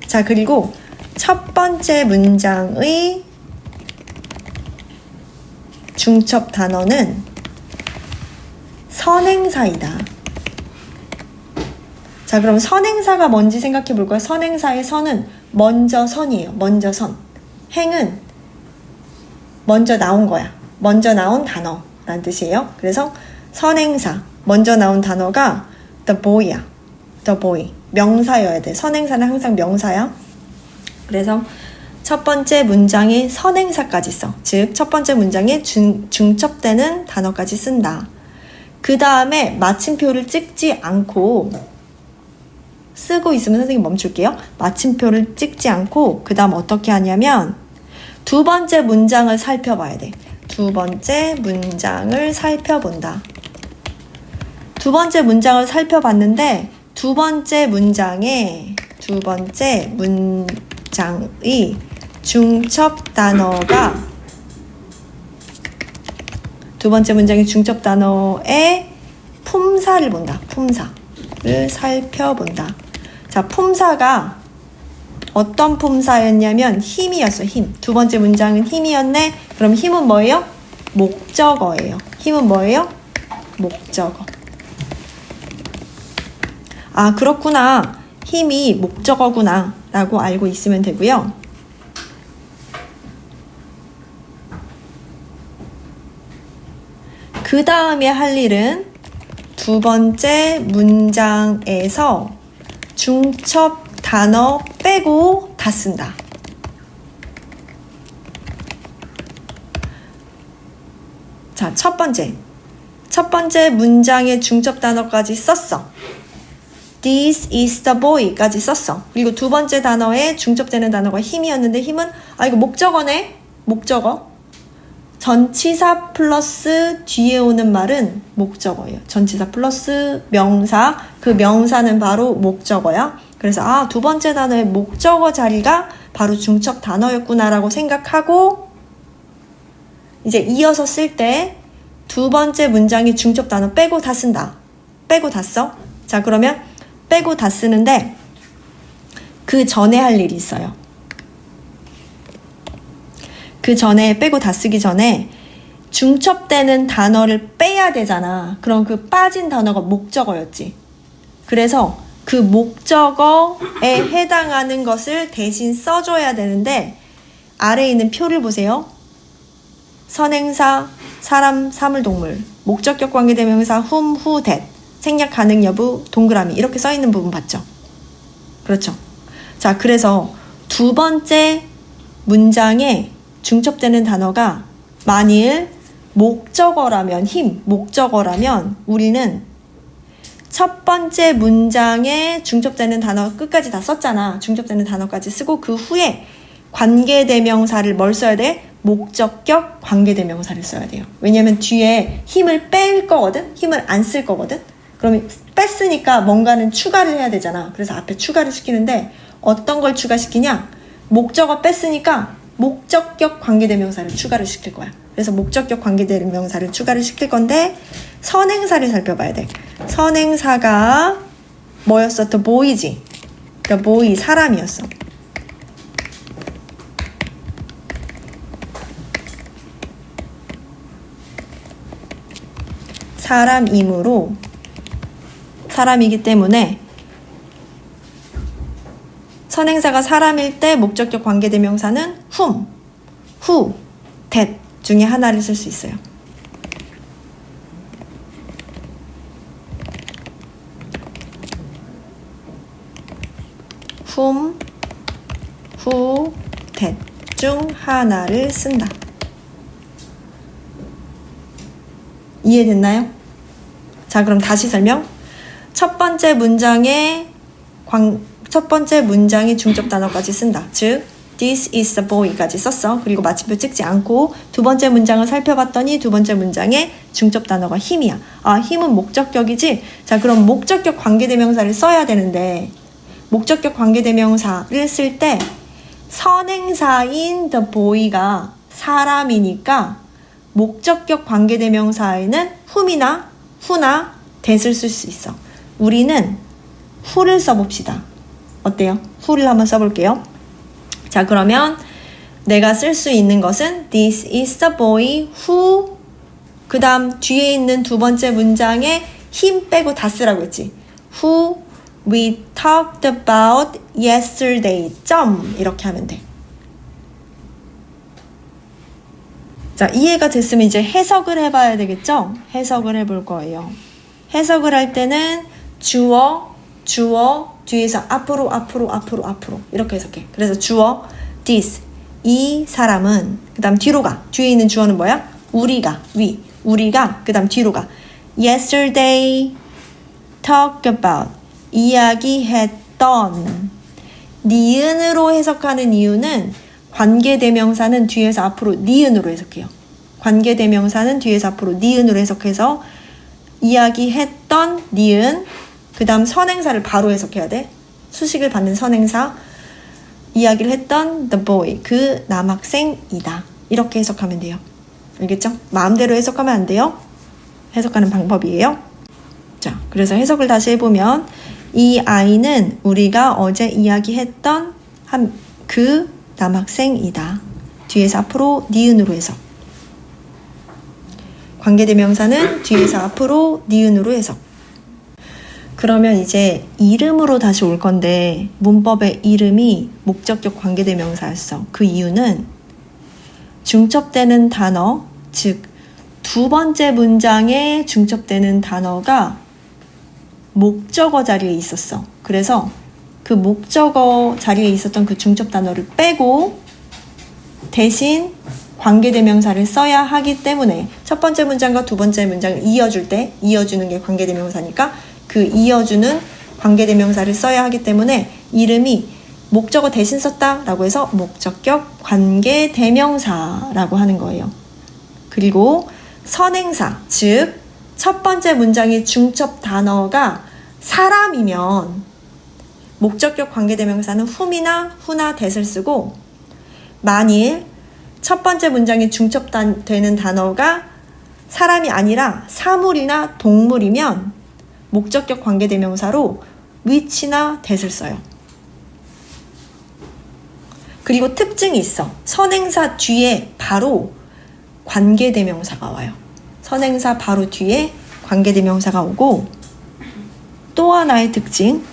A: 자, 그리고 첫 번째 문장의 중첩 단어는 선행사이다. 자, 그럼 선행사가 뭔지 생각해 볼 거야. 선행사의 선은 먼저 선이에요. 먼저 선. 행은 먼저 나온 거야. 먼저 나온 단어라는 뜻이에요. 그래서 선행사, 먼저 나온 단어가 the boy야. the boy. 명사여야 돼. 선행사는 항상 명사야. 그래서 첫 번째 문장에 선행사까지 써. 즉, 첫 번째 문장에 중첩되는 단어까지 쓴다. 그 다음에 마침표를 찍지 않고 쓰고 있으면 선생님 멈출게요. 마침표를 찍지 않고 그 다음 어떻게 하냐면 두 번째 문장을 살펴봐야 돼. 두 번째 문장을 살펴본다. 두 번째 문장을 살펴봤는데 두 번째 문장의 중첩 단어가 두 번째 문장의 중첩 단어의 품사를 본다. 품사를 살펴본다. 자, 품사가 어떤 품사였냐면 힘이었어. 힘. 두 번째 문장은 힘이었네. 그럼 힘은 뭐예요? 목적어예요. 힘은 뭐예요? 목적어. 아, 그렇구나. 힘이 목적어구나 라고 알고 있으면 되고요. 그 다음에 할 일은 두 번째 문장에서 중첩 단어 빼고 다 쓴다. 자, 첫 번째 문장의 중첩 단어까지 썼어. This is the boy까지 썼어. 그리고 두 번째 단어에 중첩되는 단어가 힘이었는데 힘은 이거 목적어네. 목적어. 전치사 플러스 뒤에 오는 말은 목적어예요. 전치사 플러스 명사. 그 명사는 바로 목적어야. 그래서 두 번째 단어의 목적어 자리가 바로 중첩 단어였구나라고 생각하고 이제 이어서 쓸 때 두 번째 문장이 중첩 단어 빼고 다 쓴다. 빼고 다 써. 자, 그러면 빼고 다 쓰는데 그 전에 할 일이 있어요. 그 전에 빼고 다 쓰기 전에 중첩되는 단어를 빼야 되잖아. 그럼 그 빠진 단어가 목적어였지. 그래서 그 목적어에 해당하는 것을 대신 써줘야 되는데 아래에 있는 표를 보세요. 선행사, 사람, 사물, 동물, 목적격 관계대명사, whom, who, that, 생략 가능 여부, 동그라미 이렇게 써있는 부분 봤죠? 그렇죠? 자, 그래서 두 번째 문장에 중첩되는 단어가 만일 목적어라면 목적어라면 우리는 첫 번째 문장에 중첩되는 단어 끝까지 다 썼잖아. 중첩되는 단어까지 쓰고 그 후에 관계대명사를 뭘 써야 돼? 목적격 관계대명사를 써야 돼요. 왜냐면 뒤에 힘을 뺄 거거든? 힘을 안 쓸 거거든? 그러면 뺐으니까 뭔가는 추가를 해야 되잖아. 그래서 앞에 추가를 시키는데 어떤 걸 추가시키냐? 목적어 뺐으니까 목적격 관계대명사를 추가를 시킬 거야. 그래서 목적격 관계대명사를 추가를 시킬 건데 선행사를 살펴봐야 돼. 선행사가 뭐였어? The boy지. The boy, 사람이었어. 사람이기 때문에 선행사가 사람일 때 목적격 관계대명사는 whom, who, that 중에 하나를 쓸 수 있어요. whom, who, that 중 하나를 쓴다. 이해됐나요? 자, 그럼 다시 설명. 첫 번째 문장에 중접 단어까지 쓴다. 즉 This is the boy까지 썼어. 그리고 마침표 찍지 않고 두 번째 문장을 살펴봤더니 두 번째 문장에 중접 단어가 him이야. 아, 힘은 목적격이지? 자, 그럼 목적격 관계대명사를 써야 되는데 목적격 관계대명사를 쓸 때 선행사인 the boy가 사람이니까 목적격 관계대명사에는 whom이나 who나 that을 쓸 수 있어. 우리는 who를 써봅시다. 어때요? who를 한번 써볼게요. 자, 그러면 내가 쓸 수 있는 것은 This is the boy who 그 다음 뒤에 있는 두 번째 문장에 him 빼고 다 쓰라고 했지. Who we talked about yesterday. 이렇게 하면 돼. 자, 이해가 됐으면 이제 해석을 해봐야 되겠죠? 해석을 해볼 거예요. 해석을 할 때는 주어 뒤에서 앞으로 이렇게 해석해. 그래서 주어 this 이 사람은 그 다음 뒤로 가. 뒤에 있는 주어는 뭐야? 우리가 그 다음 뒤로 가. yesterday talk about 이야기했던. 니은으로 해석하는 이유는 관계대명사는 뒤에서 앞으로 니은으로 해석해요. 관계대명사는 뒤에서 앞으로 니은으로 해석해서 이야기했던 니은 그 다음 선행사를 바로 해석해야 돼. 수식을 받는 선행사 이야기를 했던 the boy 그 남학생이다. 이렇게 해석하면 돼요. 알겠죠? 마음대로 해석하면 안 돼요. 해석하는 방법이에요. 자, 그래서 해석을 다시 해보면 이 아이는 우리가 어제 이야기했던 그 남학생이다. 뒤에서 앞으로 니은으로 해석. 관계대명사는 뒤에서 앞으로 니은으로 해석. 그러면 이제 이름으로 다시 올 건데 문법의 이름이 목적격 관계대명사였어. 그 이유는 중첩되는 단어, 즉 두 번째 문장에 중첩되는 단어가 목적어 자리에 있었어. 그래서 그 목적어 자리에 있었던 그 중첩 단어를 빼고 대신 관계대명사를 써야 하기 때문에 첫 번째 문장과 두 번째 문장을 이어줄 때 이어주는 게 관계대명사니까 그 이어주는 관계대명사를 써야 하기 때문에 이름이 목적어 대신 썼다라고 해서 목적격 관계대명사라고 하는 거예요. 그리고 선행사, 즉 첫 번째 문장의 중첩 단어가 사람이면 목적격 관계대명사는 whom이나 who나 that을 쓰고 만일 첫 번째 문장에 중첩되는 단어가 사람이 아니라 사물이나 동물이면 목적격 관계대명사로 which나 that을 써요. 그리고 특징이 있어. 선행사 뒤에 바로 관계대명사가 와요. 선행사 바로 뒤에 관계대명사가 오고 또 하나의 특징,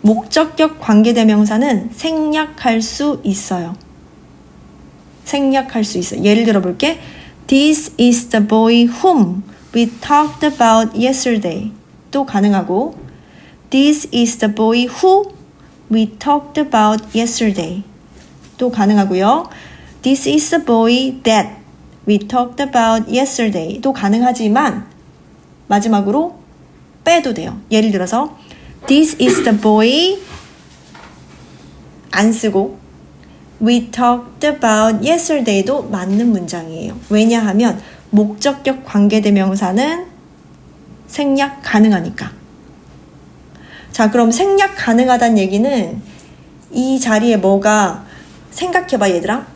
A: 목적격 관계대명사는 생략할 수 있어요. 생략할 수 있어요. 예를 들어 볼게. This is the boy whom we talked about yesterday. 또 가능하고 This is the boy who we talked about yesterday. 또 가능하고요. This is the boy that we talked about yesterday. 또 가능하지만 마지막으로 빼도 돼요. 예를 들어서 This is the boy 안 쓰고 We talked about yesterday도 맞는 문장이에요. 왜냐하면 목적격 관계대명사는 생략 가능하니까. 자, 그럼 생략 가능하다는 얘기는 이 자리에 뭐가 생각해봐 얘들아.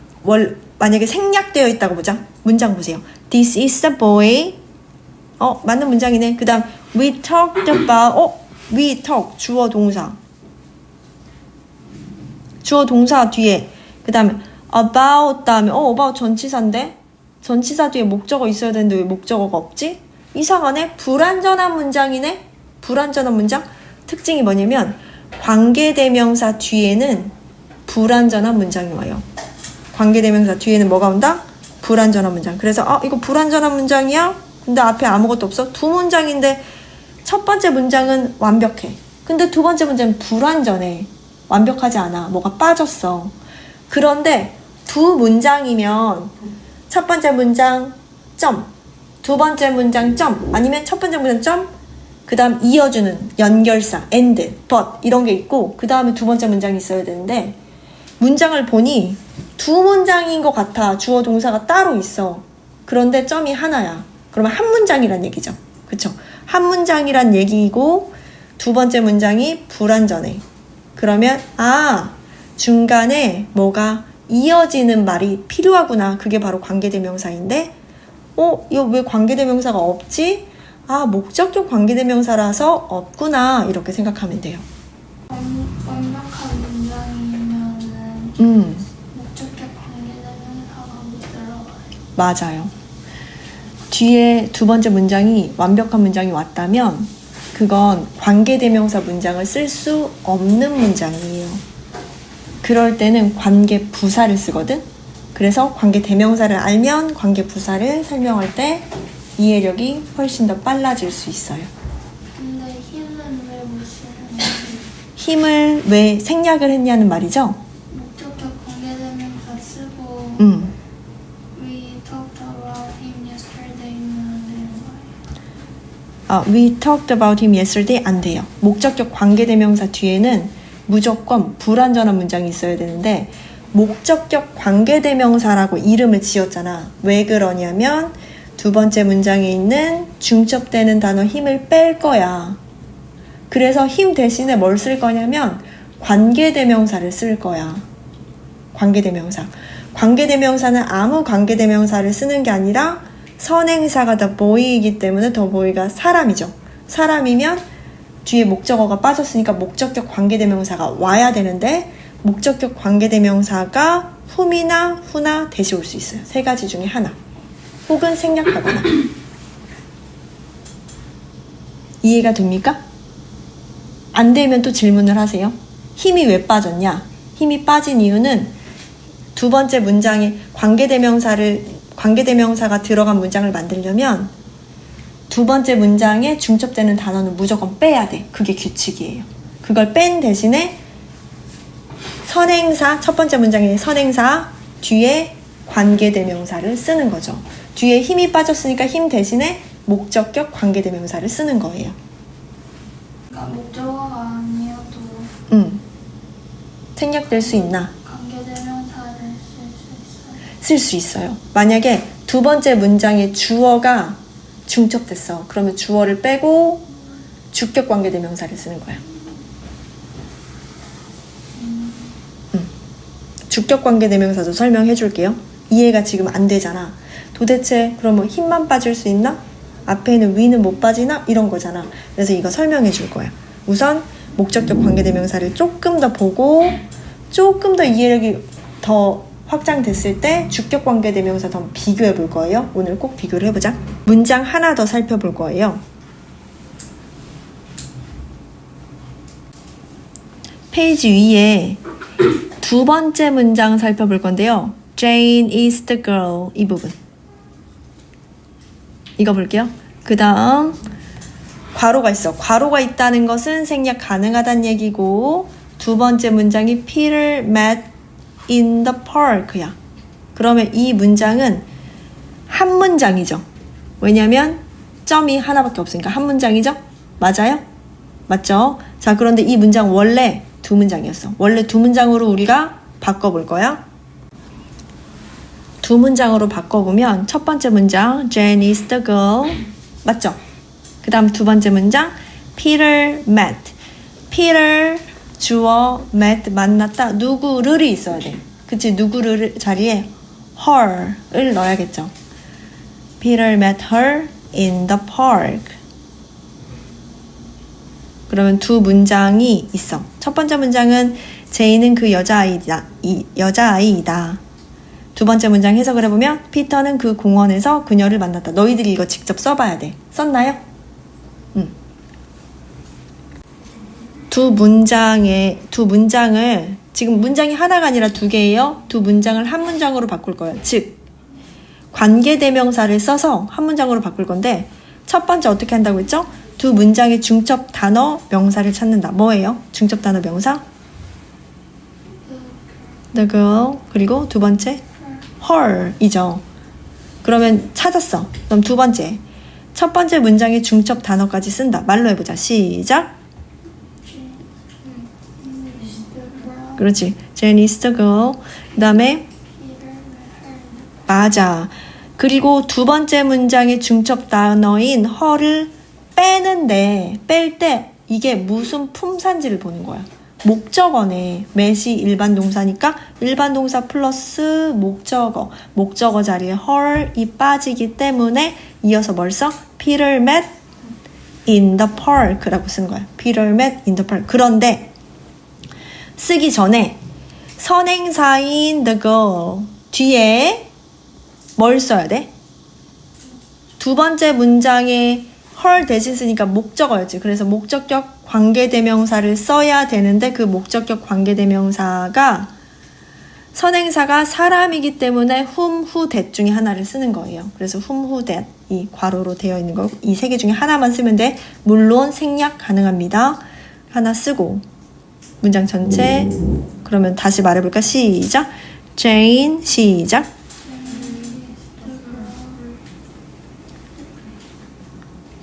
A: 만약에 생략되어 있다고 보자. 문장 보세요. This is the boy. 맞는 문장이네. 그 다음 We talked about. We talk 주어 동사. 주어 동사 뒤에 그 다음에 about 다음에 about 전치사인데 전치사 뒤에 목적어 있어야 되는데 왜 목적어가 없지? 이상하네. 불완전한 문장이네. 불완전한 문장. 특징이 뭐냐면 관계대명사 뒤에는 불완전한 문장이 와요. 관계대명사 뒤에는 뭐가 온다? 불완전한 문장. 그래서 이거 불완전한 문장이야? 근데 앞에 아무것도 없어? 두 문장인데 첫 번째 문장은 완벽해. 근데 두 번째 문장은 불완전해. 완벽하지 않아. 뭐가 빠졌어. 그런데 두 문장이면 첫 번째 문장 점, 두 번째 문장 점, 아니면 첫 번째 문장 점, 그 다음 이어주는 연결사 and, but 이런 게 있고 그 다음에 두 번째 문장이 있어야 되는데 문장을 보니 두 문장인 것 같아. 주어 동사가 따로 있어. 그런데 점이 하나야. 그러면 한 문장이란 얘기죠. 그쵸? 한 문장이란 얘기이고 두 번째 문장이 불완전해. 그러면 중간에 뭐가 이어지는 말이 필요하구나. 그게 바로 관계대명사인데 이거 왜 관계대명사가 없지? 목적격 관계대명사라서 없구나. 이렇게 생각하면 돼요.
B: 완벽한 문장이면은 목적격 관계대명사가 못 들어가요.
A: 맞아요. 뒤에 두 번째 문장이 완벽한 문장이 왔다면 그건 관계대명사 문장을 쓸 수 없는 문장이에요. 그럴 때는 관계부사를 쓰거든. 그래서 관계대명사를 알면 관계부사를 설명할 때 이해력이 훨씬 더 빨라질 수 있어요.
B: 근데 힘은 왜 못 쓰는 거지?
A: 힘을 왜 생략을 했냐는 말이죠.
B: 목적격 관계대명사 쓰고 We talked about him yesterday는 안 되는 거예요?
A: We talked about him yesterday 안 돼요. 목적격 관계대명사 뒤에는 무조건 불완전한 문장이 있어야 되는데 목적격 관계대명사라고 이름을 지었잖아. 왜 그러냐면 두 번째 문장에 있는 중첩되는 단어 힘을 뺄 거야. 그래서 힘 대신에 뭘 쓸 거냐면 관계대명사를 쓸 거야. 관계대명사. 관계대명사는 아무 관계대명사를 쓰는 게 아니라 선행사가 the boy이기 때문에 the boy가 사람이죠. 사람이면 뒤에 목적어가 빠졌으니까 목적격 관계대명사가 와야 되는데 목적격 관계대명사가 whom이나 who나 대시 올 수 있어요. 세 가지 중에 하나. 혹은 생략하거나. 이해가 됩니까? 안 되면 또 질문을 하세요. 힘이 왜 빠졌냐? 힘이 빠진 이유는 두 번째 문장에 관계대명사가 들어간 문장을 만들려면 두 번째 문장에 중첩되는 단어는 무조건 빼야 돼. 그게 규칙이에요. 그걸 뺀 대신에 선행사, 첫 번째 문장의 선행사 뒤에 관계대명사를 쓰는 거죠. 뒤에 힘이 빠졌으니까 힘 대신에 목적격 관계대명사를 쓰는 거예요.
B: 그러니까 목적어가 아니어도
A: 생략될 수 있나?
B: 관계대명사를 쓸 수 있어요.
A: 쓸 수 있어요. 만약에 두 번째 문장의 주어가 중첩됐어. 그러면 주어를 빼고 주격 관계대명사를 쓰는 거야. 주격 관계대명사도 설명해 줄게요. 이해가 지금 안 되잖아. 도대체 그러면 힘만 빠질 수 있나? 앞에는 위는 못 빠지나? 이런 거잖아. 그래서 이거 설명해 줄 거야. 우선 목적격 관계대명사를 조금 더 보고 조금 더 이해력이 더 확장됐을 때 주격 관계대명사 더 비교해 볼 거예요. 오늘 꼭 비교를 해보자. 문장 하나 더 살펴볼 거예요. 페이지 위에 두 번째 문장 살펴볼 건데요. Jane is the girl. 이 부분. 이거 볼게요. 그 다음 괄호가 있어. 괄호가 있다는 것은 생략 가능하다는 얘기고 두 번째 문장이 Peter met in the park야. 그러면 이 문장은 한 문장이죠. 왜냐면 점이 하나밖에 없으니까 한 문장이죠. 맞아요? 맞죠? 자, 그런데 이 문장 원래 두 문장이었어. 원래 두 문장으로 우리가 바꿔볼 거야. 두 문장으로 바꿔보면 첫 번째 문장 Jane is the girl 맞죠? 그 다음 두 번째 문장 Peter met. Peter 주어 met 만났다. 누구를이 있어야 돼. 그치? 누구를 자리에 her을 넣어야겠죠. Peter met her in the park. 그러면 두 문장이 있어. 첫 번째 문장은 제이는 그 여자아이이다. 두 번째 문장 해석을 해보면 피터는 그 공원에서 그녀를 만났다. 너희들이 이거 직접 써봐야 돼. 썼나요? 두 문장을 지금 문장이 하나가 아니라 두 개예요. 두 문장을 한 문장으로 바꿀 거예요. 즉 관계대명사를 써서 한 문장으로 바꿀 건데 첫 번째 어떻게 한다고 했죠? 두 문장의 중첩 단어 명사를 찾는다. 뭐예요? 중첩 단어 명사? the girl. 그리고 두 번째 her이죠. 그러면 찾았어. 그럼 두 번째. 첫 번째 문장에 중첩 단어까지 쓴다. 말로 해보자. 시작. 그렇지. Jane is the girl. 그 다음에 맞아. 그리고 두 번째 문장의 중첩 단어인 her를 빼는데 뺄 때 이게 무슨 품사인지를 보는 거야. 목적어네. met이 일반 동사니까 일반 동사 플러스 목적어. 목적어 자리에 her이 빠지기 때문에 이어서 뭘 써? Peter met in the park라고 쓰는 거야. Peter met in the park. 그런데 쓰기 전에 선행사인 the girl 뒤에 뭘 써야 돼? 두 번째 문장에 her 대신 쓰니까 목적어였지. 그래서 목적격 관계대명사를 써야 되는데 그 목적격 관계대명사가 선행사가 사람이기 때문에 whom, who, that 중에 하나를 쓰는 거예요. 그래서 whom, who, that 이 괄호로 되어 있는 거 이 세 개 중에 하나만 쓰면 돼. 물론 생략 가능합니다. 하나 쓰고 문장 전체 그러면 다시 말해볼까? 시작. Jane 시작.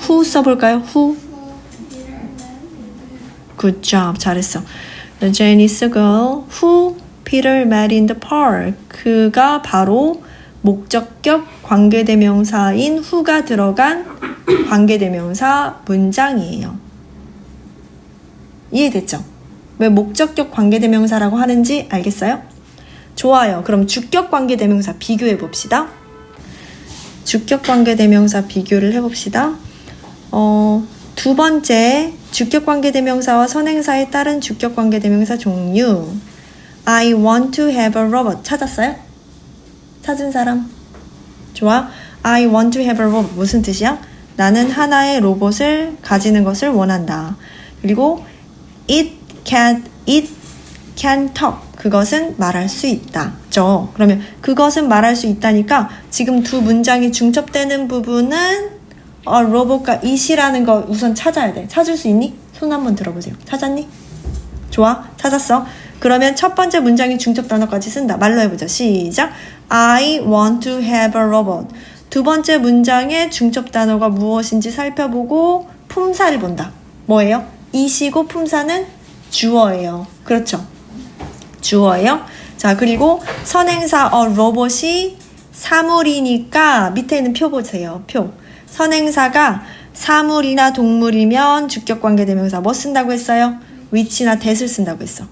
A: who 써볼까요? who? Good job. 잘했어. Jane is a girl who Peter met in the park. 그가 바로 목적격 관계대명사인 who가 들어간 관계대명사 문장이에요. 이해됐죠? 왜 목적격 관계대명사라고 하는지 알겠어요? 좋아요. 그럼 주격 관계대명사 비교해 봅시다. 주격 관계대명사 비교를 해봅시다. 두 번째 주격 관계대명사와 선행사에 따른 주격 관계대명사 종류. I want to have a robot. 찾았어요? 찾은 사람? 좋아. I want to have a robot. 무슨 뜻이야? 나는 하나의 로봇을 가지는 것을 원한다. 그리고 it can talk. 그것은 말할 수 있다.죠. 그러면 그것은 말할 수 있다니까 지금 두 문장이 중첩되는 부분은 로봇과 it이라는 거 우선 찾아야 돼. 찾을 수 있니? 손 한번 들어보세요. 찾았니? 좋아. 찾았어. 그러면 첫 번째 문장이 중첩 단어까지 쓴다. 말로 해보자. 시작. I want to have a robot. 두 번째 문장의 중첩 단어가 무엇인지 살펴보고 품사를 본다. 뭐예요? it이고 품사는 주어예요. 그렇죠? 주어예요. 자, 그리고 선행사 로봇이 사물이니까 밑에 있는 표 보세요. 표. 선행사가 사물이나 동물이면 주격관계대명사 뭐 쓴다고 했어요? which나 that을 쓴다고 했어.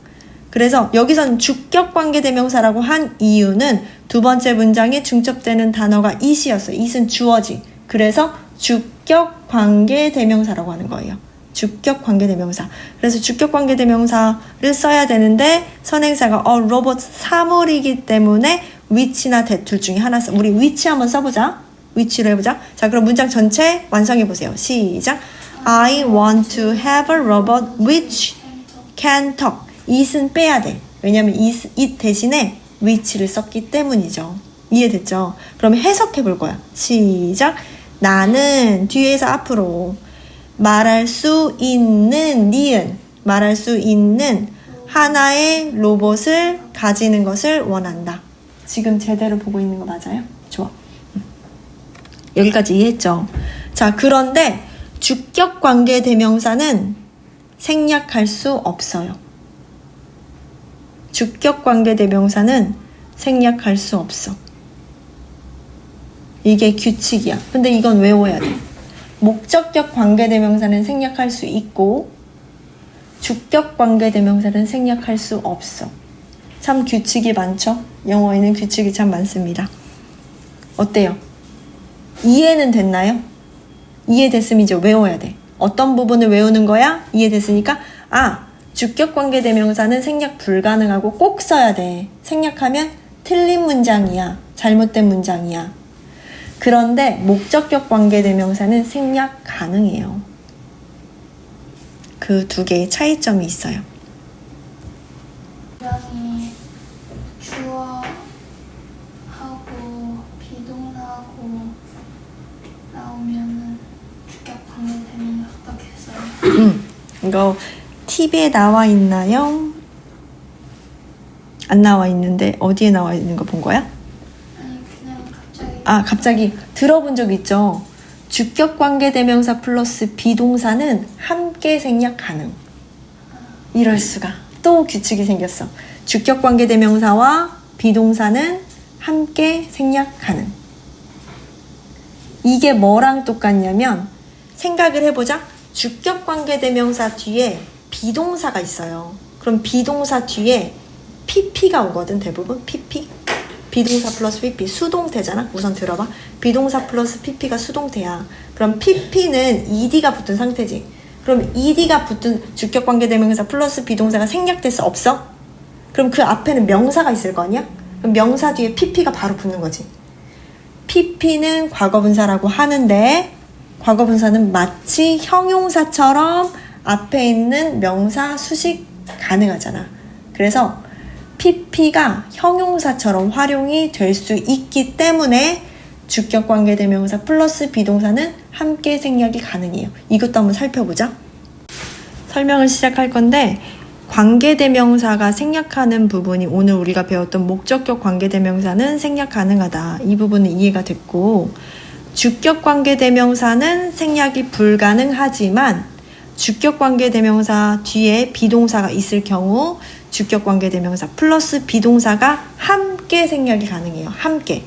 A: 그래서 여기선 주격관계대명사라고 한 이유는 두 번째 문장에 중첩되는 단어가 it이었어요. it은 주어지. 그래서 주격관계대명사라고 하는 거예요. 주격관계대명사. 그래서 주격관계대명사를 써야 되는데 선행사가 로봇 사물이기 때문에 which나 that 둘 중에 하나 써. 우리 which 한번 써보자. which로 해보자. 자, 그럼 문장 전체 완성해보세요. 시작. I want to have a robot which can talk. it은 빼야 돼. 왜냐면 it 대신에 which를 썼기 때문이죠. 이해됐죠? 그럼 해석해볼 거야. 시작. 나는 뒤에서 앞으로 말할 수 있는 니은 말할 수 있는 하나의 로봇을 가지는 것을 원한다. 지금 제대로 보고 있는 거 맞아요? 좋아. 여기까지 이해했죠? 자, 그런데 주격 관계 대명사는 생략할 수 없어요. 주격 관계 대명사는 생략할 수 없어. 이게 규칙이야. 근데 이건 외워야 돼. 목적격 관계대명사는 생략할 수 있고 주격 관계대명사는 생략할 수 없어. 참 규칙이 많죠? 영어에는 규칙이 참 많습니다. 어때요? 이해는 됐나요? 이해됐으면 이제 외워야 돼. 어떤 부분을 외우는 거야? 이해됐으니까 주격 관계대명사는 생략 불가능하고 꼭 써야 돼. 생략하면 틀린 문장이야. 잘못된 문장이야. 그런데 목적격 관계대명사는 생략 가능해요. 그 두 개의 차이점이 있어요.
B: 문장이 주어하고 비동사하고 나오면은 주격 관계되면 어떻게 써요?
A: 이거 팁에 나와 있나요? 안 나와 있는데 어디에 나와 있는 거 본 거야?
B: 아니 그냥 갑자기.
A: 갑자기 들어본 적 있죠? 주격관계대명사 플러스 비동사는 함께 생략 가능. 이럴 수가. 또 규칙이 생겼어. 주격관계대명사와 비동사는 함께 생략 가능. 이게 뭐랑 똑같냐면 생각을 해보자. 주격관계대명사 뒤에 비동사가 있어요. 그럼 비동사 뒤에 pp가 오거든. 대부분 pp. 비동사 플러스 pp 수동태잖아. 우선 들어봐. 비동사 플러스 pp가 수동태야. 그럼 pp는 ed가 붙은 상태지. 그럼 ed가 붙은 주격관계대명사 플러스 비동사가 생략됐어? 없어? 그럼 그 앞에는 명사가 있을 거 아니야? 그럼 명사 뒤에 pp가 바로 붙는 거지. pp는 과거분사라고 하는데 과거분사는 마치 형용사처럼 앞에 있는 명사 수식 가능하잖아. 그래서 pp가 형용사처럼 활용이 될 수 있기 때문에 주격관계대명사 플러스 비동사는 함께 생략이 가능해요. 이것도 한번 살펴보자. 설명을 시작할 건데 관계대명사가 생략하는 부분이 오늘 우리가 배웠던 목적격 관계대명사는 생략 가능하다. 이 부분은 이해가 됐고 주격관계대명사는 생략이 불가능하지만 주격관계대명사 뒤에 비동사가 있을 경우 주격관계대명사 플러스 비동사가 함께 생략이 가능해요. 함께.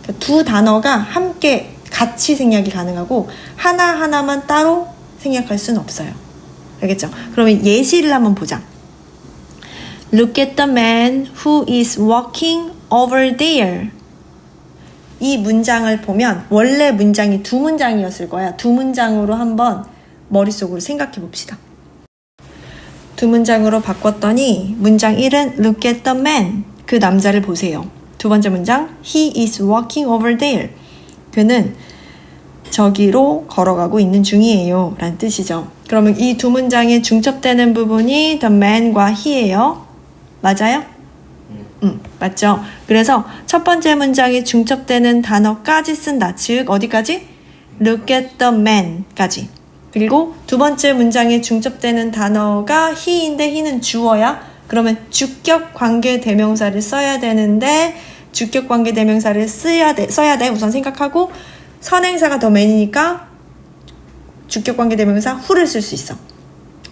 A: 그러니까 두 단어가 함께 같이 생략이 가능하고 하나하나만 따로 생략할 수는 없어요. 알겠죠? 그러면 예시를 한번 보자. Look at the man who is walking over there. 이 문장을 보면 원래 문장이 두 문장이었을 거야. 두 문장으로 한번 머릿속으로 생각해 봅시다. 두 문장으로 바꿨더니 문장 1은 Look at the man. 그 남자를 보세요. 두 번째 문장 He is walking over there. 그는 저기로 걸어가고 있는 중이에요. 라는 뜻이죠. 그러면 이 두 문장에 중첩되는 부분이 the man과 he예요. 맞아요? 맞죠? 그래서 첫 번째 문장에 중첩되는 단어까지 쓴다. 즉 어디까지? Look at the man까지. 그리고 두 번째 문장에 중첩되는 단어가 he인데 he는 주어야. 그러면 주격 관계 대명사를 써야 되는데 주격 관계 대명사를 써야 돼. 우선 생각하고 선행사가 the man이니까 주격 관계 대명사 who를 쓸 수 있어.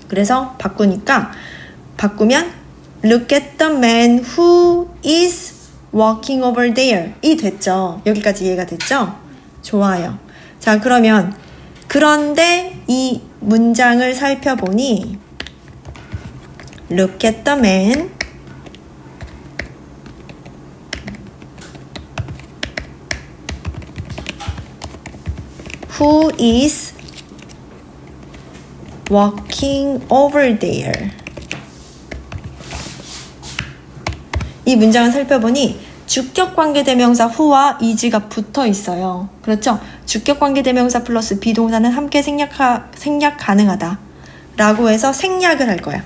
A: 그래서 바꾸면 Look at the man who is walking over there. 이 됐죠? 여기까지 이해가 됐죠? 좋아요. 자, 그런데 이 문장을 살펴보니 Look at the man who is walking over there. 이 문장을 살펴보니 주격관계대명사 who와 is가 붙어 있어요. 그렇죠? 주격관계대명사 플러스 비동사는 함께 생략 가능하다 라고 해서 생략을 할 거야.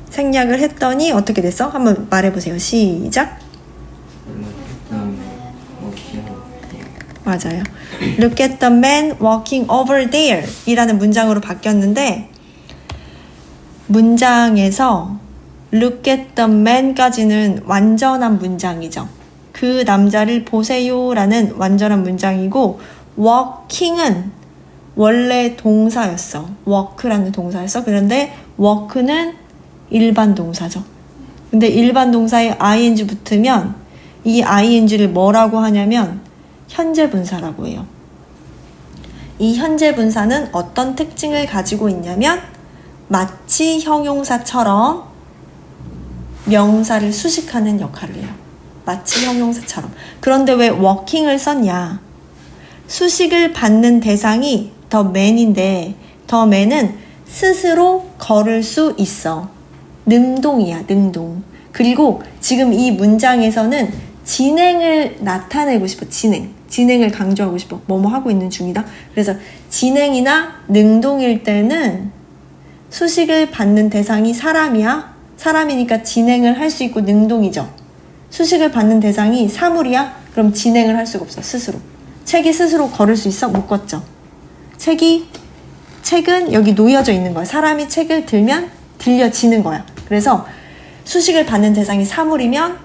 A: 생략을 했더니 어떻게 됐어? 한번 말해보세요. 시작. 맞아요. Look at the man walking over there 이라는 문장으로 바뀌었는데 문장에서 Look at the man까지는 완전한 문장이죠. 그 남자를 보세요 라는 완전한 문장이고 walking은 원래 동사였어. walk라는 동사였어. 그런데 walk는 일반 동사죠. 근데 일반 동사에 ing 붙으면 이 ing를 뭐라고 하냐면 현재 분사라고 해요. 이 현재 분사는 어떤 특징을 가지고 있냐면 마치 형용사처럼 명사를 수식하는 역할을 해요. 마치 형용사처럼. 그런데 왜 walking을 썼냐? 수식을 받는 대상이 the man인데 the man은 스스로 걸을 수 있어. 능동이야, 능동. 그리고 지금 이 문장에서는 진행을 나타내고 싶어. 진행을 강조하고 싶어. 뭐뭐 하고 있는 중이다. 그래서 진행이나 능동일 때는 수식을 받는 대상이 사람이야. 사람이니까 진행을 할 수 있고 능동이죠. 수식을 받는 대상이 사물이야. 그럼 진행을 할 수가 없어. 스스로. 책이 스스로 걸을 수 있어? 못 걷죠. 책은 여기 놓여져 있는 거야. 사람이 책을 들면 들려지는 거야. 그래서 수식을 받는 대상이 사물이면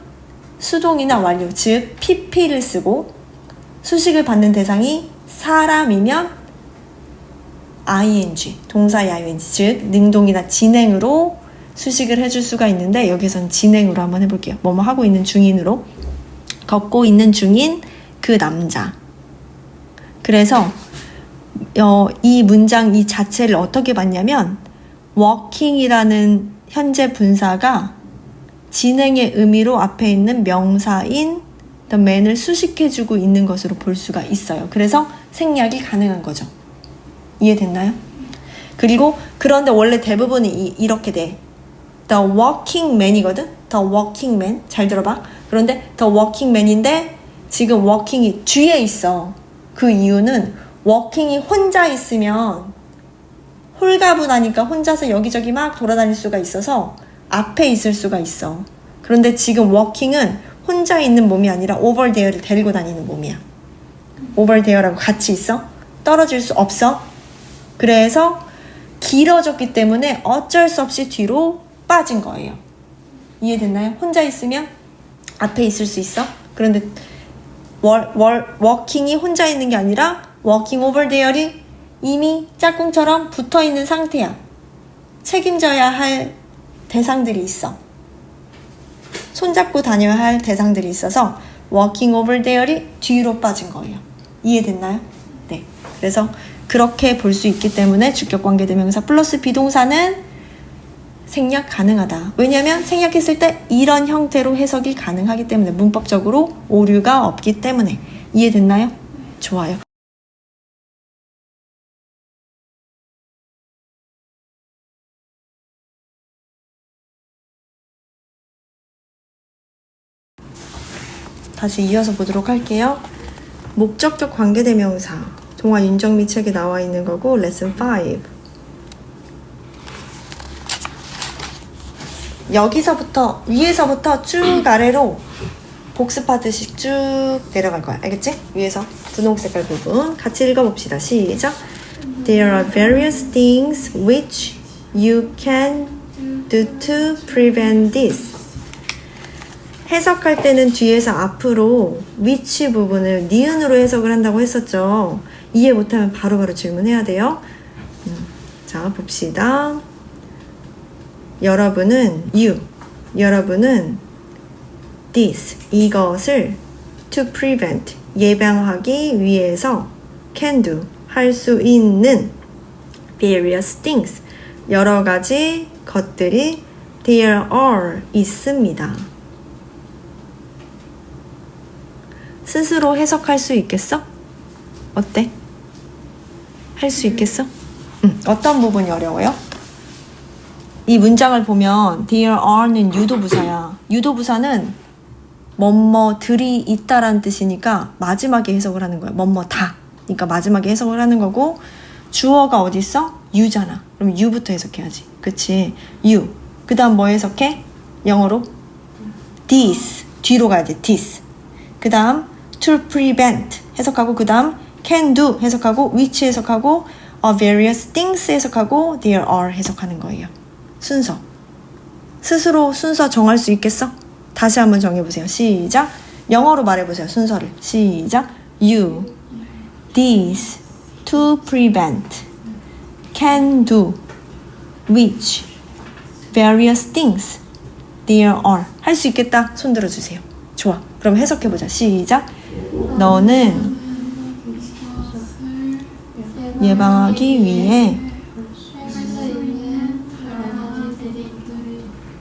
A: 수동이나 완료, 즉 pp를 쓰고, 수식을 받는 대상이 사람이면 ing, 동사의 ing, 즉 능동이나 진행으로 수식을 해줄 수가 있는데, 여기서는 진행으로 한번 해볼게요. 뭐뭐 하고 있는 중인으로. 걷고 있는 중인 그 남자. 그래서 이 문장 이 자체를 어떻게 봤냐면, walking이라는 현재 분사가 진행의 의미로 앞에 있는 명사인 the man을 수식해주고 있는 것으로 볼 수가 있어요. 그래서 생략이 가능한 거죠. 이해됐나요? 그리고 그런데 원래 대부분이 이렇게 돼. The walking man이거든? The walking man. 잘 들어봐. 그런데 the walking man인데 지금 walking이 뒤에 있어. 그 이유는 walking이 혼자 있으면 홀가분하니까 혼자서 여기저기 막 돌아다닐 수가 있어서 앞에 있을 수가 있어. 그런데 지금 walking은 혼자 있는 몸이 아니라 over there를 데리고 다니는 몸이야. over there라고 같이 있어? 떨어질 수 없어. 그래서 길어졌기 때문에 어쩔 수 없이 뒤로 빠진 거예요. 이해됐나요? 혼자 있으면 앞에 있을 수 있어. 그런데 walking이 혼자 있는 게 아니라 walking over there이 이미 짝꿍처럼 붙어있는 상태야. 책임져야 할 대상들이 있어. 손잡고 다녀야 할 대상들이 있어서 walking over there이 뒤로 빠진 거예요. 이해됐나요? 네. 그래서 그렇게 볼 수 있기 때문에 주격관계대명사 플러스 비동사는 생략 가능하다. 왜냐하면 생략했을 때 이런 형태로 해석이 가능하기 때문에, 문법적으로 오류가 없기 때문에. 이해됐나요? 좋아요. 다시 이어서 보도록 할게요. 목적격 관계대명사. 동화 윤정미 책에 나와 있는 거고, 레슨 5. 여기서부터, 위에서부터 쭉 아래로 복습하듯이 쭉 내려갈 거야. 알겠지? 위에서 분홍 색깔 부분 같이 읽어봅시다. 시작. There are various things which you can do to prevent this. 해석할 때는 뒤에서 앞으로 which 부분을 니은으로 해석을 한다고 했었죠. 이해 못하면 바로바로 질문해야 돼요. 자, 봅시다. 여러분은 this, 이것을 to prevent, 예방하기 위해서 can do, 할 수 있는 various things, 여러 가지 것들이 there are, 있습니다. 스스로 해석할 수 있겠어? 어때? 할 수 있겠어? 어떤 부분이 어려워요? 이 문장을 보면 there are는 유도부사야. 유도부사는 뭐뭐들이 있다라는 뜻이니까 마지막에 해석을 하는 거야. 뭐뭐다. 그러니까 마지막에 해석을 하는 거고, 주어가 어디 있어? you잖아. 그럼 you부터 해석해야지. 그치? you. 그 다음 뭐 해석해? 영어로? this. 뒤로 가야 돼. this. 그 다음 to prevent 해석하고, 그 다음 can do 해석하고, which 해석하고, various things 해석하고, there are 해석하는 거예요. 순서. 스스로 순서 정할 수 있겠어? 다시 한번 정해보세요. 시작. 영어로 말해보세요. 순서를. 시작. You, these, to prevent, can do, which, various things, there are. 할 수 있겠다. 손 들어주세요. 좋아. 그럼 해석해보자. 시작. 너는 예방하기 위해,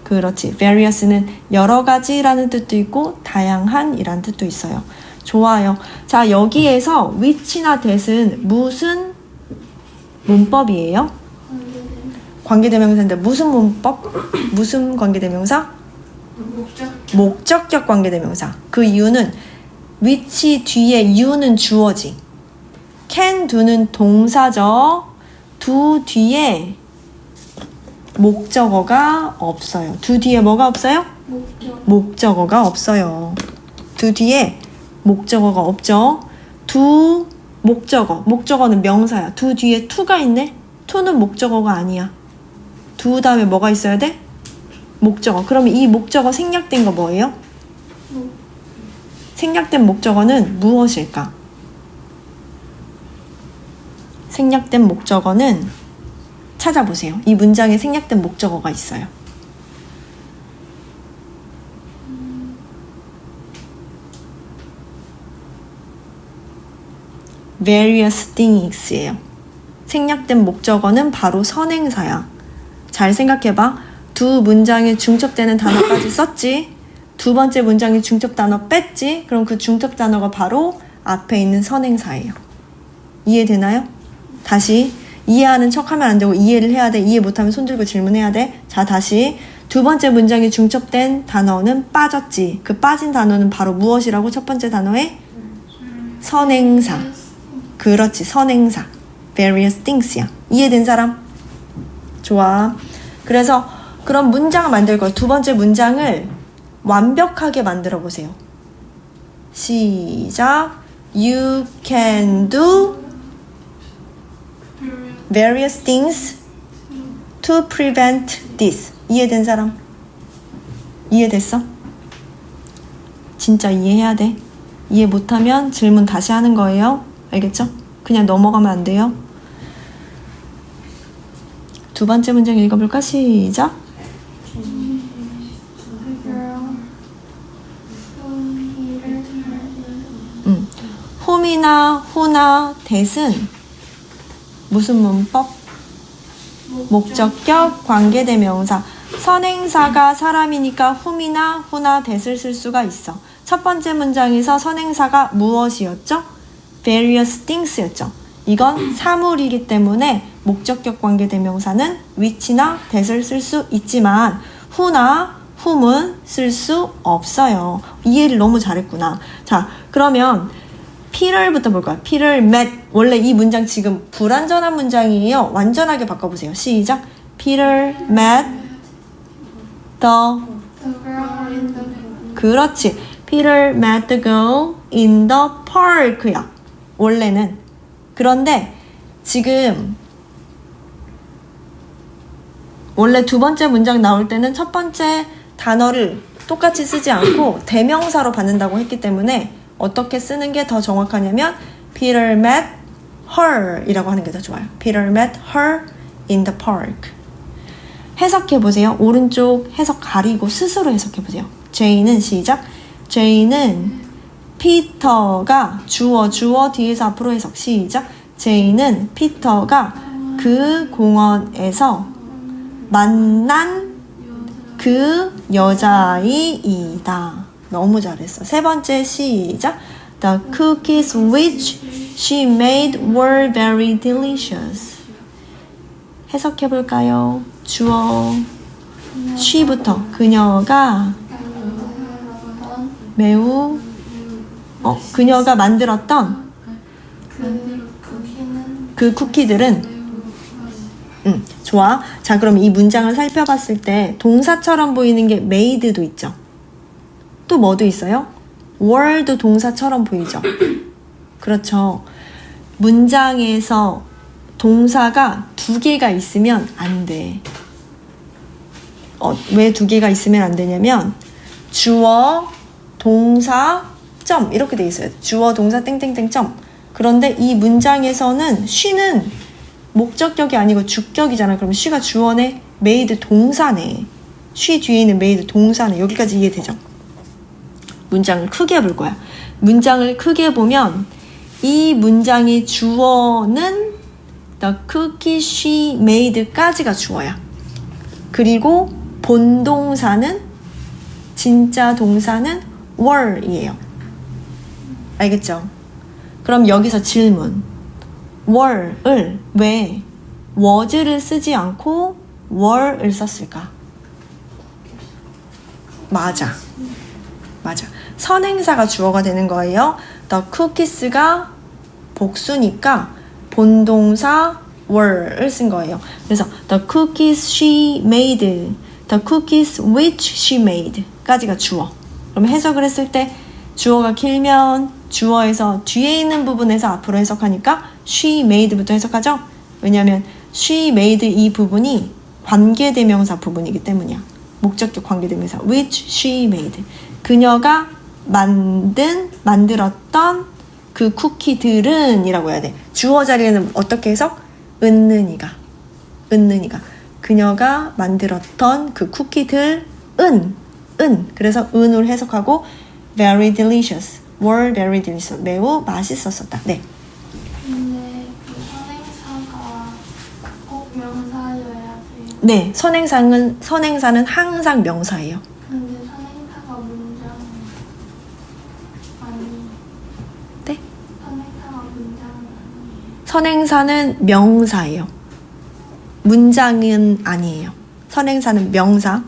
A: 그렇지. various는 여러 가지라는 뜻도 있고 다양한 이란 뜻도 있어요. 좋아요. 자, 여기에서 which나 that은 무슨 문법이에요? 관계대명사인데 무슨 문법? 무슨 관계대명사? 목적격 관계대명사. 그 이유는 which 뒤에 you는 주어지, can do는 동사죠. do 뒤에 목적어가 없어요. do 뒤에 뭐가 없어요? 목적어가 없어요. do 뒤에 목적어가 없죠. do 목적어. 목적어는 명사야. 두 뒤에 to가 있네? to는 목적어가 아니야. 두 다음에 뭐가 있어야 돼? 목적어. 그러면 이 목적어 생략된 거 뭐예요? 생략된 목적어는 무엇일까? 생략된 목적어는 찾아보세요. 이 문장에 생략된 목적어가 있어요. various things예요. 생략된 목적어는 바로 선행사야. 잘 생각해봐. 두 문장에 중첩되는 단어까지 썼지. 두 번째 문장에 중첩 단어 뺐지. 그럼 그 중첩 단어가 바로 앞에 있는 선행사예요. 이해되나요? 다시 이해하는 척하면 안 되고 이해를 해야 돼. 이해 못하면 손 들고 질문해야 돼. 자, 다시 두 번째 문장에 중첩된 단어는 빠졌지. 그 빠진 단어는 바로 무엇이라고? 첫 번째 단어의 선행사. 그렇지, 선행사. various things야. 이해된 사람? 좋아. 그래서 그런 문장을 만들 거예요. 두 번째 문장을 완벽하게 만들어 보세요. 시작. You can do various things to prevent this. 이해된 사람? 이해됐어? 진짜 이해해야 돼. 이해 못하면 질문 다시 하는 거예요. 알겠죠? 그냥 넘어가면 안 돼요. 두 번째 문장 읽어볼까? 시작. whom이나 who나 that은 무슨 문법? 목적격 관계대명사. 선행사가 사람이니까 whom이나 who나 that을 쓸 수가 있어. 첫 번째 문장에서 선행사가 무엇이었죠? various things였죠. 이건 사물이기 때문에 목적격 관계대명사는 which나 that을 쓸 수 있지만 who나 whom은 쓸 수 없어요. 이해를 너무 잘했구나. 자, 그러면 Peter부터 볼 거야. Peter met. 원래 이 문장 지금 불완전한 문장이에요. 완전하게 바꿔보세요. 시작. Peter met the. 그렇지. Peter met the girl in the park야. 원래는. 그런데 지금 원래 두 번째 문장 나올 때는 첫 번째 단어를 똑같이 쓰지 않고 대명사로 받는다고 했기 때문에 어떻게 쓰는 게 더 정확하냐면 Peter met her 이라고 하는 게 더 좋아요. Peter met her in the park. 해석해보세요. 오른쪽 해석 가리고 스스로 해석해보세요. Jane은 시작. Jane은 피터가 주어 뒤에서 앞으로 해석. 시작. Jane은 피터가 그 공원에서 만난 그 여자아이이다. 너무 잘했어. 세 번째 시작. The cookies which she made were very delicious. 해석해볼까요? 주어 she부터 그녀가 매우 그녀가 만들었던 그 쿠키들은 좋아. 자, 그럼 이 문장을 살펴봤을 때 동사처럼 보이는 게 made도 있죠. 또 뭐도 있어요? were도 동사처럼 보이죠. 그렇죠. 문장에서 동사가 두 개가 있으면 안 돼. 왜 두 개가 있으면 안 되냐면 주어, 동사, 점 이렇게 돼 있어요. 주어, 동사, 땡땡땡, 점. 그런데 이 문장에서는 she는 목적격이 아니고 주격이잖아. 그럼 she가 주어네, made 동사네. she 뒤에 있는 made 동사네. 여기까지 이해되죠? 문장을 크게 볼 거야. 문장을 크게 보면 이 문장의 주어는 the cookie she made까지가 주어야. 그리고 본동사는 진짜 동사는 were이에요. 알겠죠? 그럼 여기서 질문. were을 왜 was를 쓰지 않고 were을 썼을까? 맞아. 선행사가 주어가 되는 거예요. The cookies가 복수니까 본동사 were을 쓴 거예요. 그래서 the cookies she made, the cookies which she made 까지가 주어. 그럼 해석을 했을 때 주어가 길면 주어에서 뒤에 있는 부분에서 앞으로 해석하니까 she made부터 해석하죠. 왜냐하면 she made 이 부분이 관계대명사 부분이기 때문이야. 목적격 관계대명사 which she made. 그녀가 만들었던 그 쿠키들은 이라고 해야 돼. 주어 자리에는 어떻게 해석? 은는이가 그녀가 만들었던 그 쿠키들은 그래서 은으로 해석하고 very delicious were very delicious 매우 맛있었었다. 네.
B: 근데 그 선행사가 꼭 명사여야 돼요.
A: 네, 선행사는 항상 명사예요.
B: 근데 선행사가 문장 아니에요.
A: 네?
B: 선행사가 문장은 아니에요.
A: 선행사는 명사예요. 문장은 아니에요. 선행사는 명사.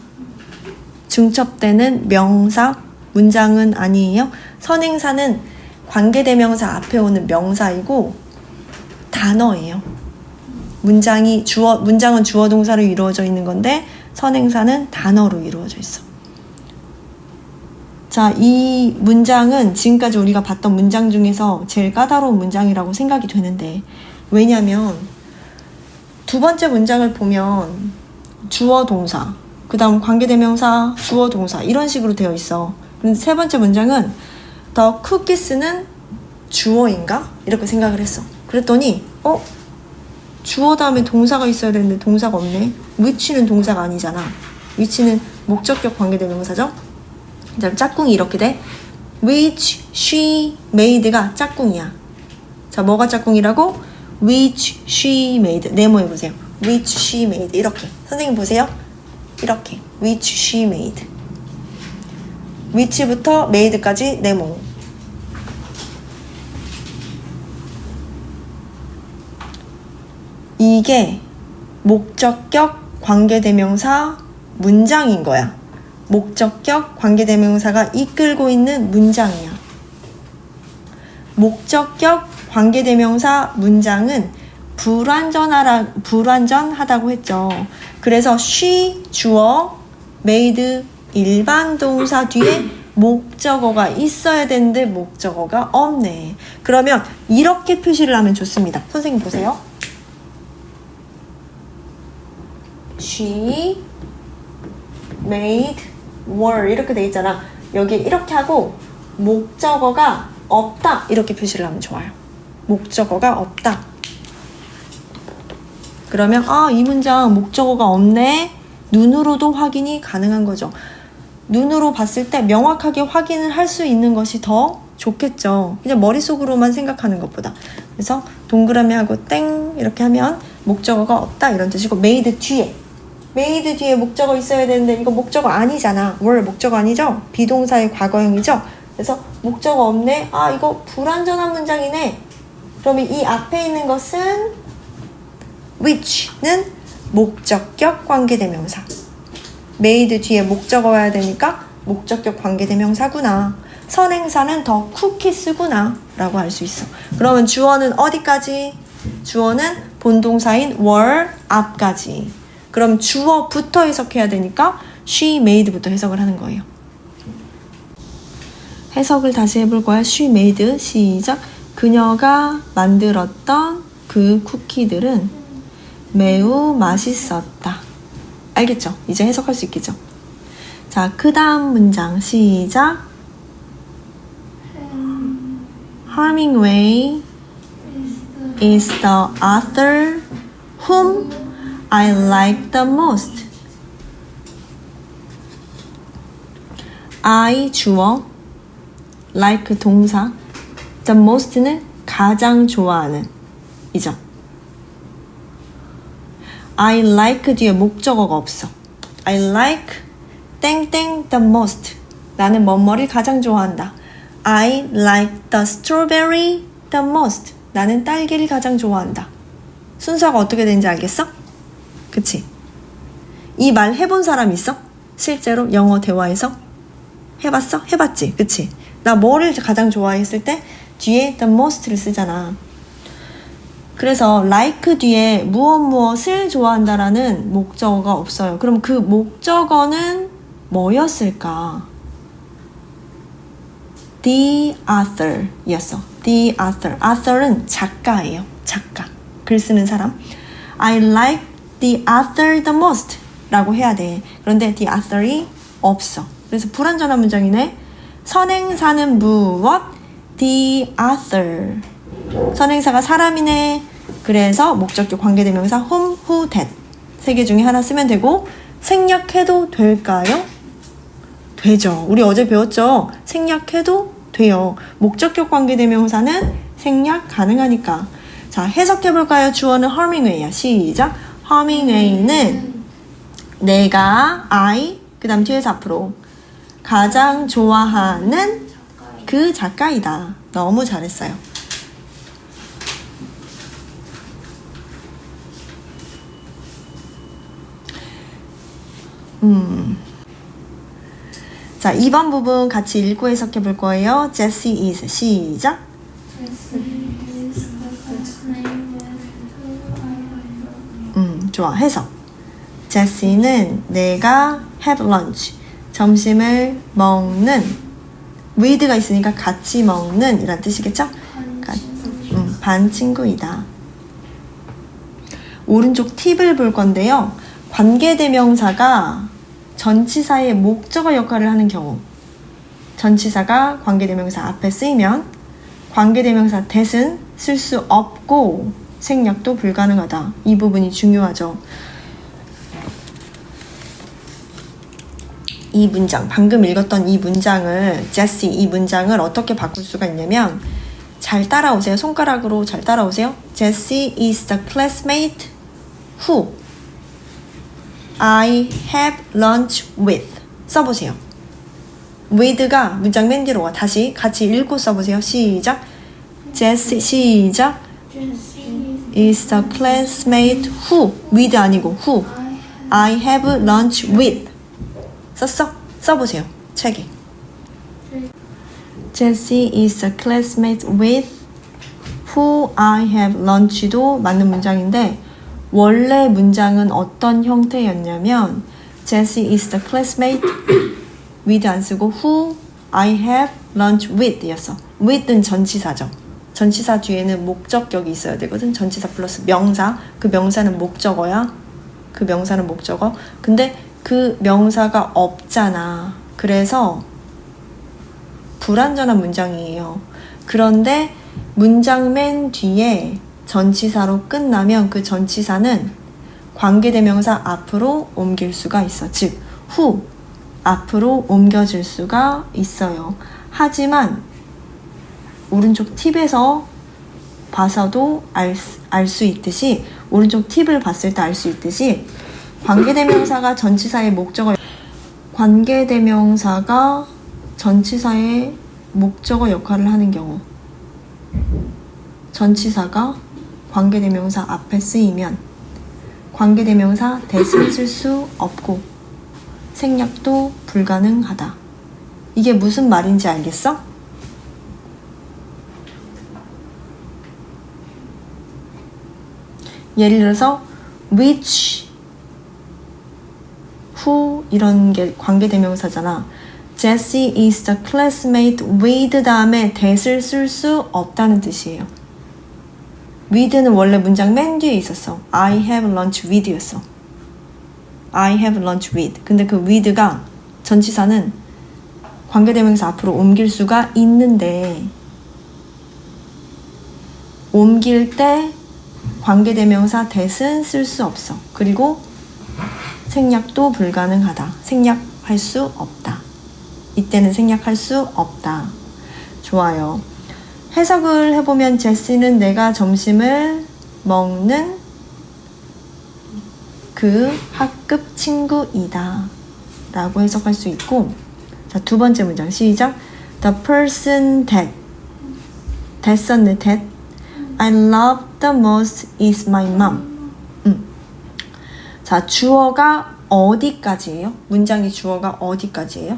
A: 중첩되는 명사. 문장은 아니에요. 선행사는 관계대명사 앞에 오는 명사이고 단어예요. 문장은 주어 동사로 이루어져 있는 건데 선행사는 단어로 이루어져 있어. 자, 이 문장은 지금까지 우리가 봤던 문장 중에서 제일 까다로운 문장이라고 생각이 되는데 왜냐면 두 번째 문장을 보면 주어 동사, 그 다음 관계대명사, 주어 동사 이런 식으로 되어 있어. 근데 세 번째 문장은 The cookies는 주어인가? 이렇게 생각을 했어. 그랬더니 주어 다음에 동사가 있어야 되는데 동사가 없네. which는 동사가 아니잖아. which는 목적격 관계대명사죠. 자, 짝꿍이 이렇게 돼. which she made가 짝꿍이야. 자, 뭐가 짝꿍이라고? which she made. 네모해보세요. which she made. 이렇게. 선생님 보세요. 이렇게. which she made. which부터 made까지 네모. 이게 목적격 관계대명사 문장인 거야. 목적격 관계대명사가 이끌고 있는 문장이야. 목적격 관계대명사 문장은 불완전하다고 했죠. 그래서 she 주어, made 일반 동사 뒤에 목적어가 있어야 되는데 목적어가 없네. 그러면 이렇게 표시를 하면 좋습니다. 선생님 보세요. She made were 이렇게 돼 있잖아. 여기 이렇게 하고 목적어가 없다 이렇게 표시를 하면 좋아요. 목적어가 없다. 그러면 이 문장 목적어가 없네. 눈으로도 확인이 가능한 거죠. 눈으로 봤을 때 명확하게 확인을 할 수 있는 것이 더 좋겠죠. 그냥 머릿속으로만 생각하는 것보다. 그래서 동그라미 하고 땡 이렇게 하면 목적어가 없다 이런 뜻이고 made 뒤에 목적어 있어야 되는데 이거 목적어 아니잖아. were 목적어 아니죠? 비동사의 과거형이죠? 그래서 목적어 없네. 이거 불완전한 문장이네. 그러면 이 앞에 있는 것은 which는 목적격 관계대명사. made 뒤에 목적어 와야 되니까 목적격 관계대명사구나. 선행사는 더 쿠키스구나 라고 할 수 있어. 그러면 주어는 어디까지? 주어는 본동사인 were 앞까지. 그럼 주어부터 해석해야 되니까 she made부터 해석을 하는 거예요. 해석을 다시 해볼 거야. she made 시작. 그녀가 만들었던 그 쿠키들은 매우 맛있었다. 알겠죠? 이제 해석할 수 있겠죠? 자, 그 다음 문장 시작. Hemingway is the author whom I like the most. I 주어, like 동사, the most는 가장 좋아하는 이죠. I like 뒤에 목적어가 없어. I like 땡땡 the most. 나는 뭐뭐를 가장 좋아한다. I like the strawberry the most. 나는 딸기를 가장 좋아한다. 순서가 어떻게 되는지 알겠어? 그치? 이 말 해본 사람 있어? 실제로 영어 대화에서? 해봤어? 해봤지? 그치? 나 뭐를 가장 좋아했을 때 뒤에 the most를 쓰잖아. 그래서 like 뒤에 무엇을 좋아한다라는 목적어가 없어요. 그럼 그 목적어는 뭐였을까? The author 였어. The author. author은 작가예요. 작가. 글 쓰는 사람. I like the author the most 라고 해야 돼. 그런데 the author이 없어. 그래서 불완전한 문장이네. 선행사는 무엇? The author. 선행사가 사람이네. 그래서 목적격 관계대명사 whom, who, that. 세 개 중에 하나 쓰면 되고 생략해도 될까요? 되죠. 우리 어제 배웠죠? 생략해도 돼요. 목적격 관계대명사는 생략 가능하니까. 자, 해석해볼까요? 주어는 허밍웨이야. 시작. 허밍웨이는 내가 I 그 다음 뒤에서 앞으로 가장 좋아하는 그 작가이다. 너무 잘했어요. 자, 2번 부분 같이 읽고 해석해 볼 거예요. Jessie is 시작. 좋아. 해석. 제시는 내가 have lunch 점심을 먹는 with가 있으니까 같이 먹는 이란 뜻이겠죠? 반 친구이다. 오른쪽 팁을 볼 건데요. 관계대명사가 전치사의 목적어 역할을 하는 경우 전치사가 관계대명사 앞에 쓰이면 관계대명사 that은 쓸 수 없고 생략도 불가능하다. 이 부분이 중요하죠. 이 문장, 방금 읽었던 이 문장을 제시 이 문장을 어떻게 바꿀 수가 있냐면 잘 따라오세요. 손가락으로 잘 따라오세요. Jessie is the classmate who I have lunch with. 써보세요. with가 문장 맨 뒤로 와. 다시 같이 읽고 써보세요. 시작. Jessie 시작. is the classmate who with 아니고 who I have lunch with. 썼어? 써보세요. 책에. Jessie is the classmate with who I have lunch도 맞는 문장인데 원래 문장은 어떤 형태였냐면 Jessie is the classmate with 안 쓰고 who I have lunch with 였어. with는 전치사죠. 전치사 뒤에는 목적격이 있어야 되거든. 전치사 플러스 명사. 그 명사는 목적어야. 그 명사는 목적어. 근데 그 명사가 없잖아. 그래서 불완전한 문장이에요. 그런데 문장 맨 뒤에 전치사로 끝나면 그 전치사는 관계대명사 앞으로 옮길 수가 있어. 즉, who 앞으로 옮겨질 수가 있어요. 하지만 오른쪽 팁에서 봐서도 알 수 있듯이 오른쪽 팁을 봤을 때 알 수 있듯이 관계대명사가 전치사의 목적어 관계대명사가 전치사의 목적어 역할을 하는 경우 전치사가 관계대명사 앞에 쓰이면 관계대명사 that을 쓸 수 없고 생략도 불가능하다. 이게 무슨 말인지 알겠어? 예를 들어서 which, who 이런 게 관계대명사잖아. Jessie is the classmate with 다음에 that을 쓸 수 없다는 뜻이에요. with는 원래 문장 맨 뒤에 있었어. I have lunch with 였어. I have lunch with. 근데 그 with가 전치사는 관계대명사 앞으로 옮길 수가 있는데 옮길 때 관계대명사 that은 쓸 수 없어. 그리고 생략도 불가능하다. 생략할 수 없다. 이때는 생략할 수 없다. 좋아요. 해석을 해보면 제시는 내가 점심을 먹는 그 학급 친구이다 라고 해석할 수 있고 자, 두 번째 문장 시작. The person that 썼네. that I love the most is my mom. 자, 주어가 어디까지예요? 문장이 주어가 어디까지예요?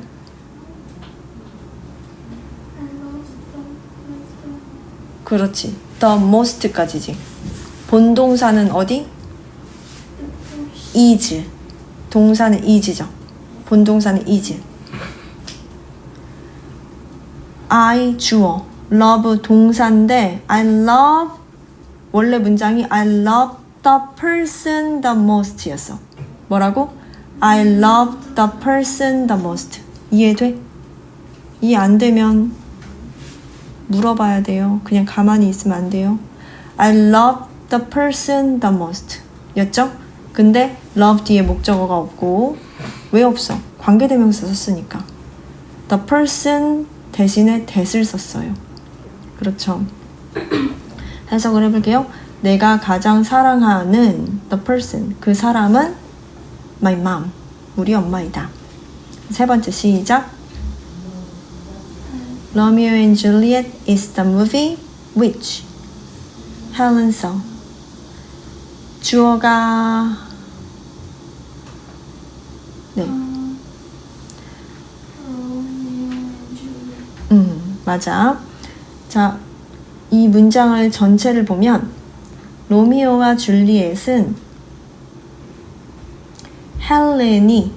A: 그렇지. the most까지지. 본동사는 어디? is. 동사는 is죠. 본동사는 is. I 주어, love 동사인데 I love 원래 문장이 I love the person the most 였어. 뭐라고? I love the person the most. 이해돼? 이해 안 되면 물어봐야 돼요. 그냥 가만히 있으면 안 돼요. I love the person the most 였죠? 근데 love 뒤에 목적어가 없고 왜 없어? 관계대명사 썼으니까 the person 대신에 that을 썼어요. 그렇죠? 해석을 해볼게요. 내가 가장 사랑하는 the person 그 사람은 my mom 우리 엄마이다. 세 번째 시작. Romeo and Juliet is the movie which Helen saw. 주어가 네. 맞아. 자, 이 문장을 전체를 보면 로미오와 줄리엣은 헬렌이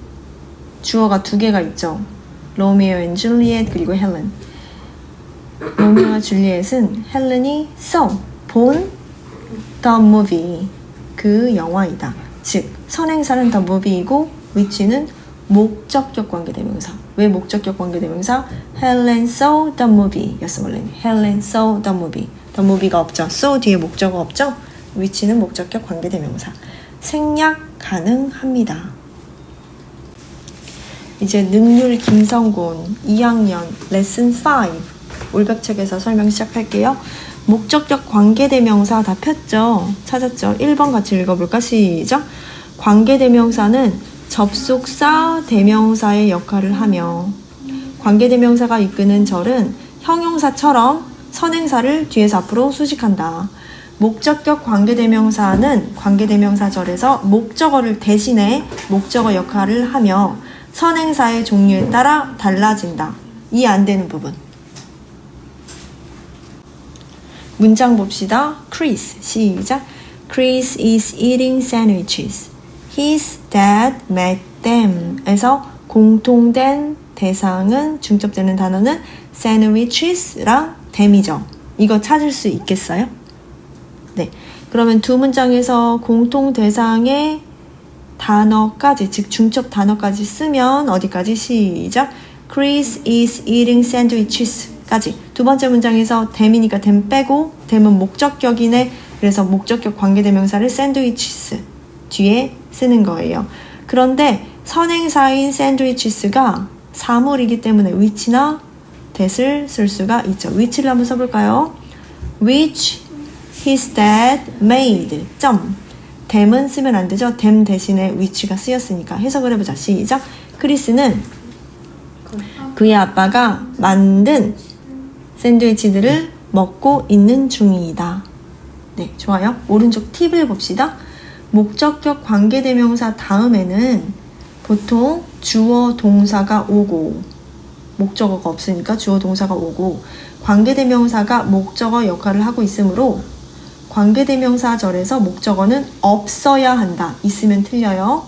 A: 주어가 두 개가 있죠. 로미오 앤 줄리엣 그리고 헬렌. 로미오와 줄리엣은 헬렌이 saw 본 the movie 그 영화이다. 즉 선행사는 the movie이고 which는 목적격 관계대명사. 왜 목적격 관계대명사? Helen saw the movie 였어 원래는. Helen saw the movie. the movie가 없죠. saw 뒤에 목적어 없죠. which는 목적격 관계대명사. 생략 가능합니다. 이제 능률 김성곤 2학년 레슨 5 올백책에서 설명 시작할게요. 목적격 관계대명사 다 폈죠? 찾았죠? 1번 같이 읽어볼까? 시작! 관계대명사는 접속사, 대명사의 역할을 하며 관계대명사가 이끄는 절은 형용사처럼 선행사를 뒤에서 앞으로 수식한다. 목적격 관계대명사는 관계대명사절에서 목적어를 대신해 목적어 역할을 하며 선행사의 종류에 따라 달라진다. 이해 안 되는 부분. 문장 봅시다. Chris, 시작. Chris is eating sandwiches. His dad made them. 에서 공통된 대상은 중첩되는 단어는 sandwiches랑 them이죠. 이거 찾을 수 있겠어요? 네. 그러면 두 문장에서 공통 대상의 단어까지, 즉 중첩 단어까지 쓰면 어디까지? 시작. Chris is eating sandwiches 까지. 두 번째 문장에서 them이니까 them 빼고 them은 목적격이네. 그래서 목적격 관계대명사를 sandwiches 뒤에 쓰는 거예요. 그런데 선행사인 sandwiches가 사물이기 때문에 which나 that을 쓸 수가 있죠. which를 한번 써볼까요? which his dad made. them은 쓰면 안 되죠. them 대신에 which가 쓰였으니까. 해석을 해보자. 시작. 크리스는 그의 아빠가 만든 샌드위치들을 먹고 있는 중이다. 네, 좋아요. 오른쪽 팁을 봅시다. 목적격 관계대명사 다음에는 보통 주어 동사가 오고 목적어가 없으니까 주어 동사가 오고 관계대명사가 목적어 역할을 하고 있으므로 관계대명사절에서 목적어는 없어야 한다. 있으면 틀려요.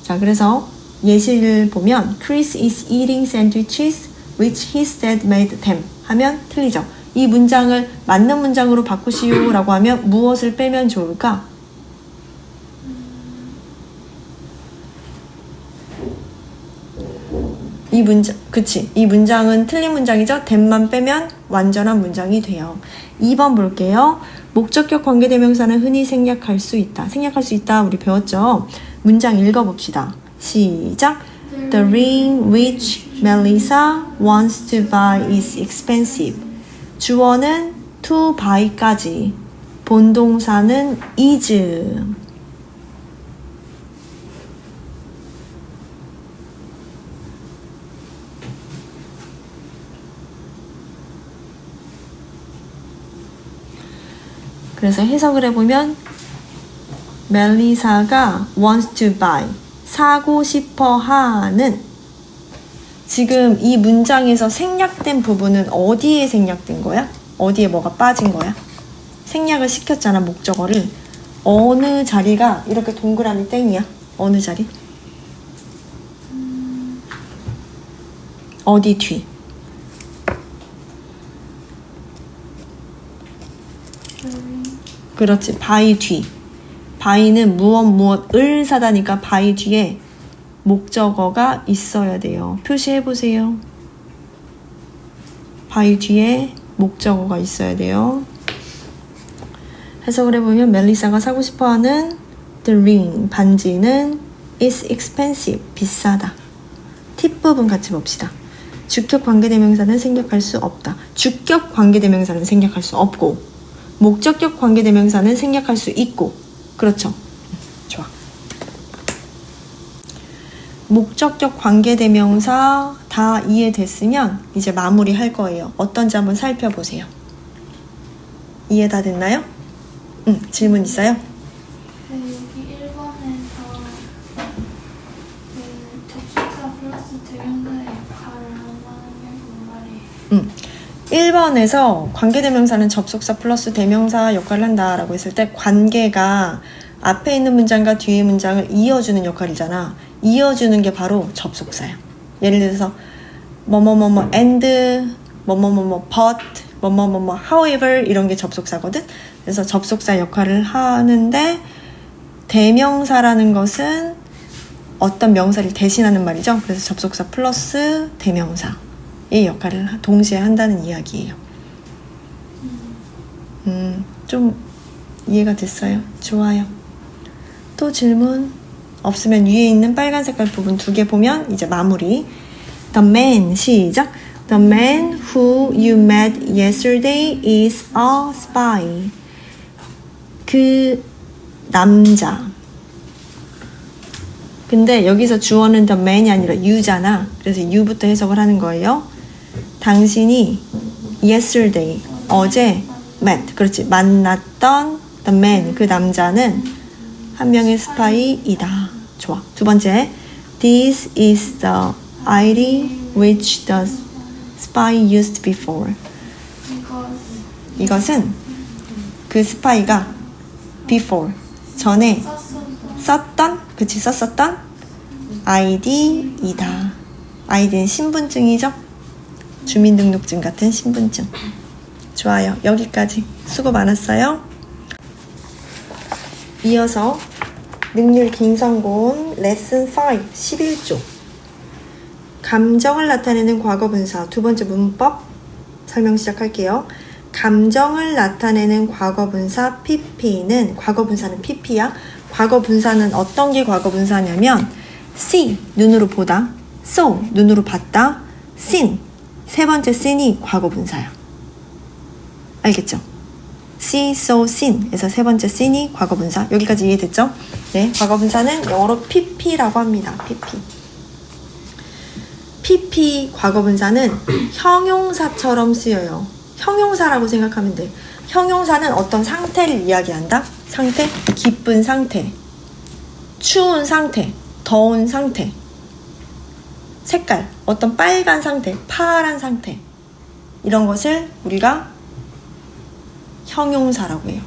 A: 자, 그래서 예시를 보면 Chris is eating sandwiches which his dad made them 하면 틀리죠. 이 문장을 맞는 문장으로 바꾸시오 라고 하면 무엇을 빼면 좋을까? 이 문장, 그치. 이 문장은 틀린 문장이죠. that만 빼면 완전한 문장이 돼요. 2번 볼게요. 목적격 관계대명사는 흔히 생략할 수 있다. 생략할 수 있다. 우리 배웠죠? 문장 읽어봅시다. 시작. The ring which Melissa wants to buy is expensive. 주어는 to buy까지. 본동사는 is. 그래서 해석을 해보면 멜리사가 wants to buy 사고 싶어 하는 지금 이 문장에서 생략된 부분은 어디에 생략된 거야? 어디에 뭐가 빠진 거야? 생략을 시켰잖아 목적어를. 어느 자리가 이렇게 동그라미 땡이야? 어느 자리? 어디 뒤?
B: during.
A: 그렇지. by 뒤. by는 무엇을 사다니까 by 뒤에 목적어가 있어야 돼요. 표시해 보세요. by 뒤에 목적어가 있어야 돼요. 해석을 해보면 멜리사가 사고 싶어하는 the ring, 반지는 is expensive, 비싸다. 팁 부분 같이 봅시다. 주격 관계대명사는 생략할 수 없다. 주격 관계대명사는 생략할 수 없고 목적격 관계대명사는 생략할 수 있고 그렇죠? 좋아. 목적격 관계대명사 다 이해됐으면 이제 마무리할 거예요. 어떤지 한번 살펴보세요. 이해 다 됐나요? 질문 있어요?
B: 여기 1번에서 접속사 플러스 대명사의 역할을 한다는 게 뭔 말이에요?
A: 1번에서 관계대명사는 접속사 플러스 대명사 역할을 한다라고 했을 때 관계가 앞에 있는 문장과 뒤에 문장을 이어주는 역할이잖아. 이어주는 게 바로 접속사야. 예를 들어서 뭐뭐뭐뭐 and 뭐뭐뭐뭐 but 뭐뭐뭐뭐 however 이런 게 접속사거든. 그래서 접속사 역할을 하는데 대명사라는 것은 어떤 명사를 대신하는 말이죠. 그래서 접속사 플러스 대명사의 역할을 동시에 한다는 이야기예요. 좀 이해가 됐어요? 좋아요. 또 질문 없으면 위에 있는 빨간 색깔 부분 2개 보면 이제 마무리. The man, 시작. The man who you met yesterday is a spy. 그 남자. 근데 여기서 주어는 the man이 아니라 you잖아. 그래서 you부터 해석을 하는 거예요. 당신이 yesterday, 어제 met, 그렇지, 만났던 the man, 그 남자는 한 명의 스파이이다. 좋아. 두 번째, this is the ID which the spy used before. 이것은 그 스파이가 before, 전에 썼던, 그치, 썼었던 ID이다. ID는 신분증이죠? 주민등록증 같은 신분증. 좋아요. 여기까지. 수고 많았어요. 이어서 능률 김성곤 레슨 5 11조 감정을 나타내는 과거분사 두 번째 문법 설명 시작할게요. 감정을 나타내는 과거분사 PP는 과거분사는 PP야. 과거분사는 어떤 게 과거분사냐면 see 눈으로 보다, saw 눈으로 봤다, seen 세 번째 seen이 과거분사야. 알겠죠? see, saw, seen 에서 세 번째 seen이 과거분사. 여기까지 이해됐죠? 네, 과거분사는 영어로 PP라고 합니다. PP. PP 과거분사는 형용사처럼 쓰여요. 형용사라고 생각하면 돼. 형용사는 어떤 상태를 이야기한다. 상태, 기쁜 상태, 추운 상태, 더운 상태, 색깔, 어떤 빨간 상태, 파란 상태, 이런 것을 우리가 형용사라고 해요.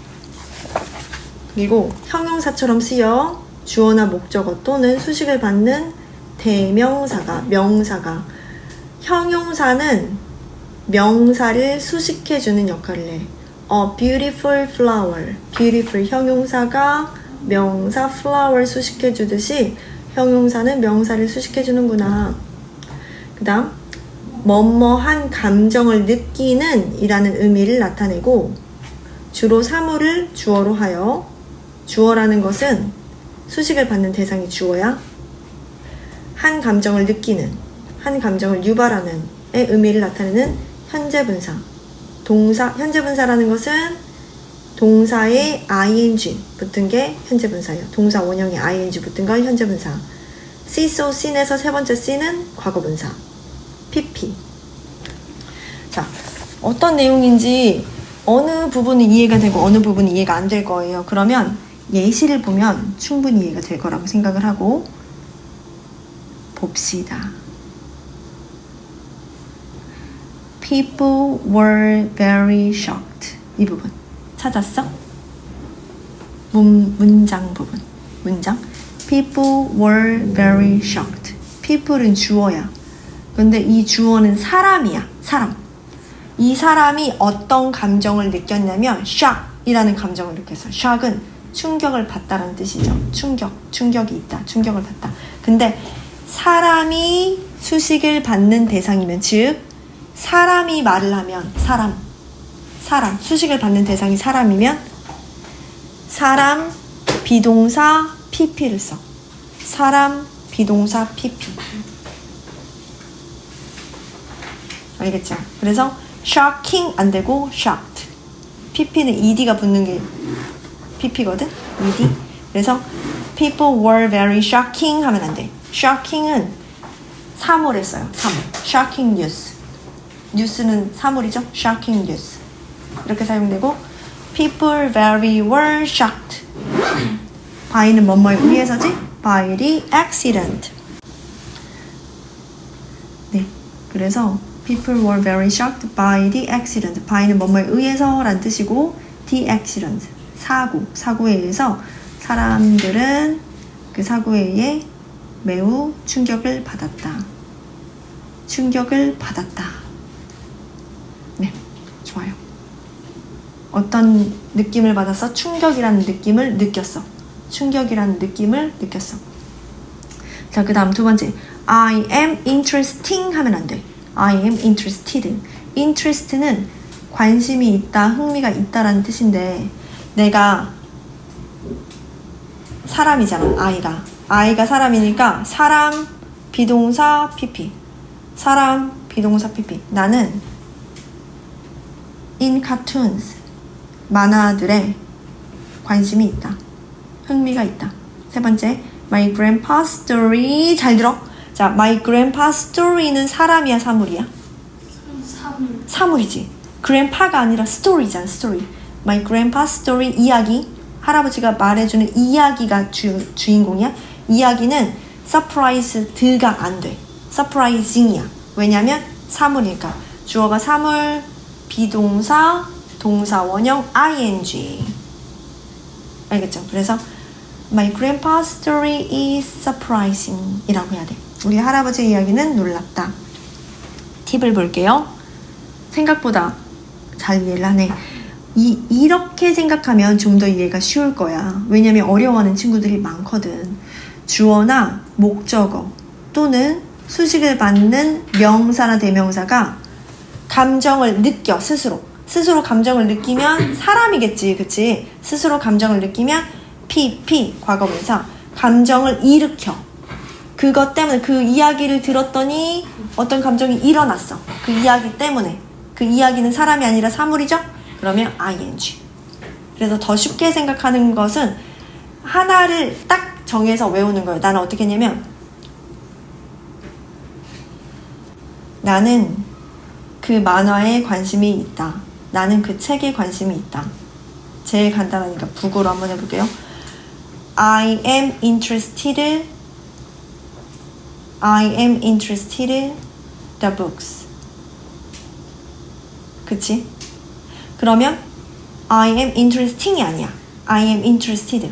A: 그리고 형용사처럼 쓰여 주어나 목적어 또는 수식을 받는 대명사가, 명사가, 형용사는 명사를 수식해주는 역할을 해. A beautiful flower, beautiful 형용사가 명사 flower 수식해주듯이 형용사는 명사를 수식해주는구나. 그 다음 뭐뭐한 감정을 느끼는 이라는 의미를 나타내고 주로 사물을 주어로 하여 주어라는 것은 수식을 받는 대상이 주어야 한 감정을 느끼는, 한 감정을 유발하는 의 의미를 나타내는 현재분사. 동사, 현재분사라는 것은 동사에 ing 붙은 게 현재분사예요. 동사 원형에 ing 붙은 건 현재분사. see, saw, seen에서 세 번째 see는 과거분사. PP. 자, 어떤 내용인지 어느 부분은 이해가 되고 어느 부분은 이해가 안 될 거예요. 그러면 예시를 보면 충분히 이해가 될 거라고 생각을 하고 봅시다. People were very shocked. 이 부분 찾았어? 문장 부분. 문장. People were very shocked. People은 주어야. 근데 이 주어는 사람이야. 사람. 이 사람이 어떤 감정을 느꼈냐면 shock이라는 감정을 느꼈어요. shock은 충격을 받다라는 뜻이죠. 충격이 있다. 충격을 받다. 근데 사람이 수식을 받는 대상이면, 즉 사람이 말을 하면 사람 수식을 받는 대상이 사람이면 사람 비동사 pp를 써. 사람 비동사 pp. 알겠죠? 그래서 shocking 안 되고 shocked. pp는 ed가 붙는 게 pp거든. ed. 그래서 people were very shocking 하면 안 돼. shocking은 사물에 써요. 사물. shocking news. 뉴스는 사물이죠. shocking news. 이렇게 사용되고 people very were shocked. by는 뭐뭐에 의해서지? by the accident. 네. 그래서 people were very shocked by the accident. by는 뭐뭐에 의해서 라는 뜻이고 the accident. 사고에 의해서 사람들은 그 사고에 의해 매우 충격을 받았다. 네, 좋아요. 어떤 느낌을 받아서 충격이라는 느낌을 느꼈어. 자, 그 다음 두 번째. I am interesting 하면 안 돼. I am interested. interest는 관심이 있다, 흥미가 있다라는 뜻인데, 내가 사람이잖아. 아이가 사람이니까 사람 비동사 pp. 나는 in cartoons, 만화들에 관심이 있다. 흥미가 있다. 세 번째, my grandpa's story. 잘 들어. 자, my grandpa's story는 사람이야, 사물이야? 사물이지. grandpa가 아니라 story잖아, story. my grandpa's story, 이야기. 할아버지가 말해주는 이야기가 주인공이야. 이야기는 surprised가 안 돼. surprising이야. 왜냐면 사물이니까. 주어가 사물, 비동사, 동사 원형 ing. 알겠죠? 그래서 my grandpa's story is surprising 이라고 해야 돼. 우리 할아버지의 이야기는 놀랍다. 팁을 볼게요. 생각보다 잘 이해를 하네. 이렇게 생각하면 좀 더 이해가 쉬울 거야. 왜냐면 어려워하는 친구들이 많거든. 주어나 목적어 또는 수식을 받는 명사나 대명사가 감정을 느껴, 스스로 감정을 느끼면 사람이겠지, 그치? 스스로 감정을 느끼면 PP, 과거분사, 감정을 일으켜. 그것 때문에, 그 이야기를 들었더니 어떤 감정이 일어났어. 그 이야기 때문에. 그 이야기는 사람이 아니라 사물이죠? 그러면 ing. 그래서 더 쉽게 생각하는 것은 하나를 딱 정해서 외우는 거예요. 나는 어떻게 했냐면, 나는 그 만화에 관심이 있다. 나는 그 책에 관심이 있다. 제일 간단하니까 북어로 한번 해볼게요. I am interested the books. 그치? 그러면 I am interesting이 아니야. I am interested.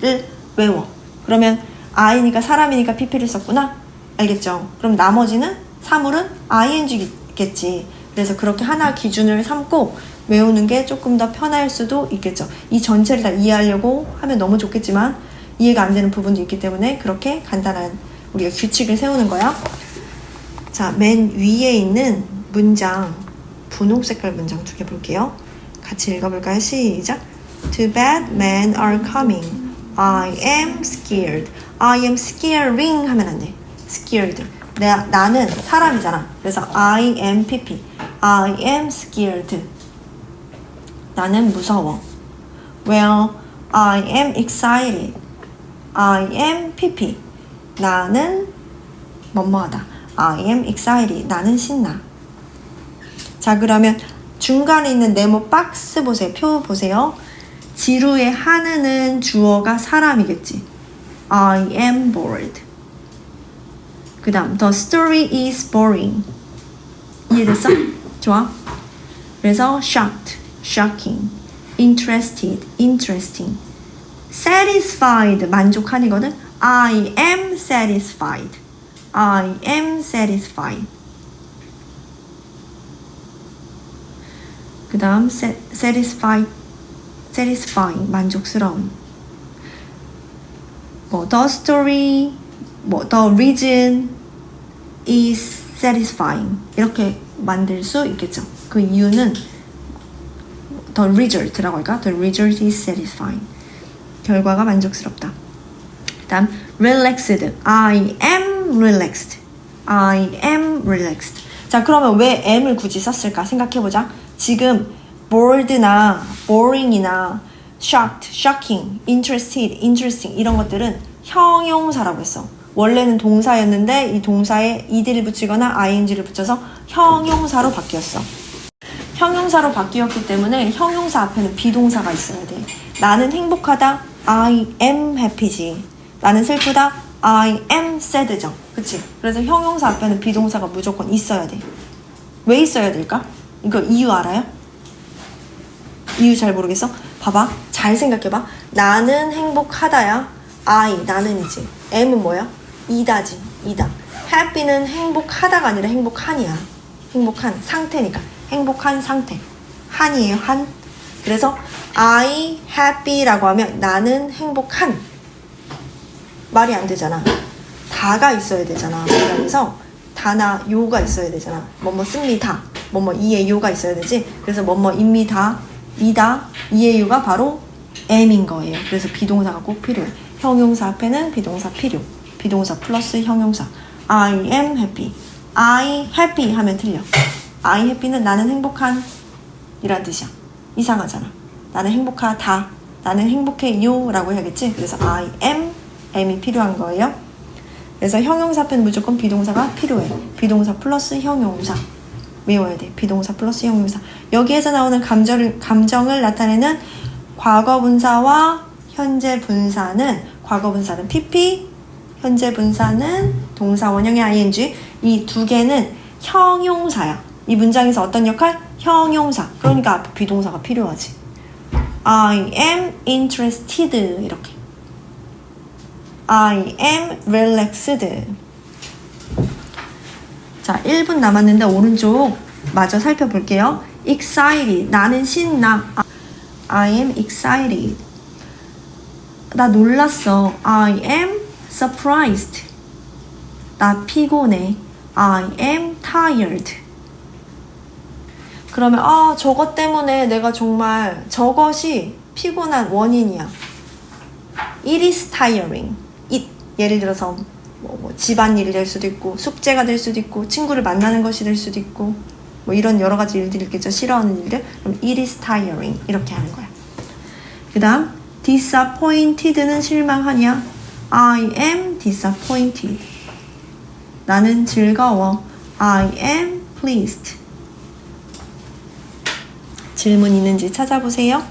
A: 를 외워. 그러면 I니까 사람이니까 PP를 썼구나. 알겠죠? 그럼 나머지는 사물은 ing겠지. 그래서 그렇게 하나 기준을 삼고 외우는 게 조금 더 편할 수도 있겠죠. 이 전체를 다 이해하려고 하면 너무 좋겠지만 이해가 안 되는 부분도 있기 때문에 그렇게 간단한 우리가 규칙을 세우는 거야. 자, 맨 위에 있는 문장, 분홍 색깔 문장 두 개 볼게요. 같이 읽어볼까요? 시작. Too bad men are coming. I am scared. I am scaring 하면 안 돼. scared. 나는 사람이잖아. 그래서 I am PP. I am scared. 나는 무서워. Well, I am excited. I am PP. 나는 뭐뭐하다. I am excited. 나는 신나. 자, 그러면 중간에 있는 네모 박스 보세요. 표 보세요. 지루해 하는은 주어가 사람이겠지. I am bored. 그 다음 The story is boring. 이해됐어? 좋아. 그래서 shocked, shocking, interested, interesting, satisfied, 만족한이거든. I am satisfied. I am satisfied. 그 다음 satisfy 만족스러움. 뭐 the story, 뭐 the reason is satisfying 이렇게 만들 수 있겠죠. 그 이유는 the result라고 할까? The result is satisfying. 결과가 만족스럽다. 그 다음 relaxed. I am relaxed. I am relaxed. 자, 그러면 왜 am을 굳이 썼을까? 생각해보자. 지금 bored나 boring이나 shocked, shocking, interested, interesting 이런 것들은 형용사라고 했어. 원래는 동사였는데 이 동사에 ed를 붙이거나 ing를 붙여서 형용사로 바뀌었어. 형용사로 바뀌었기 때문에 형용사 앞에는 비동사가 있어야 돼. 나는 행복하다. I am happy지. 나는 슬프다. I am sad죠. 그치? 그래서 형용사 앞에는 비동사가 무조건 있어야 돼. 왜 있어야 될까? 이거 이유 알아요? 이유 잘 모르겠어? 봐봐. 잘 생각해봐. 나는 행복하다야. I, 나는이지. M은 뭐야? 이다지. 이다. happy는 행복하다가 아니라 행복한이야. 행복한 상태니까. 행복한 상태. 한이에요. 한. 그래서 I happy라고 하면 나는 행복한. 말이 안 되잖아. 다가 있어야 되잖아. 그래서 다나 요가 있어야 되잖아. 뭐뭐 씁니다. 뭐뭐 이의 요가 있어야 되지. 그래서 뭐뭐입니다. 이다. 이의 요가 바로 am인 거예요. 그래서 비동사가 꼭 필요해. 형용사 앞에는 비동사 필요. 비동사 플러스 형용사. I am happy. I happy 하면 틀려. I happy는 나는 행복한 이란 뜻이야. 이상하잖아. 나는 행복하다. 나는 행복해요 라고 해야겠지. 그래서 I am, am이 필요한 거예요. 그래서 형용사 앞에는 무조건 비동사가 필요해. 비동사 플러스 형용사. 외워야 돼. 비동사 플러스 형용사. 여기에서 나오는 감정을 나타내는 과거 분사와 현재 분사는 과거 분사는 PP, 현재 분사는 동사 원형의 ing. 이 두 개는 형용사야. 이 문장에서 어떤 역할? 형용사. 그러니까 앞에 비동사가 필요하지. I am interested 이렇게. I am relaxed. 자, 1분 남았는데 오른쪽 마저 살펴볼게요. excited. 나는 신나. I am excited. 나 놀랐어. I am surprised. 나 피곤해. I am tired. 그러면 저것 때문에 내가 정말 저것이 피곤한 원인이야. It is tiring. 예를 들어서 뭐 집안일이 될 수도 있고 숙제가 될 수도 있고 친구를 만나는 것이 될 수도 있고 뭐 이런 여러 가지 일들이 있겠죠. 싫어하는 일들. 그럼 it is tiring 이렇게 하는 거야. 그 다음 disappointed는 실망하냐? I am disappointed. 나는 즐거워. I am pleased. 질문 있는지 찾아보세요.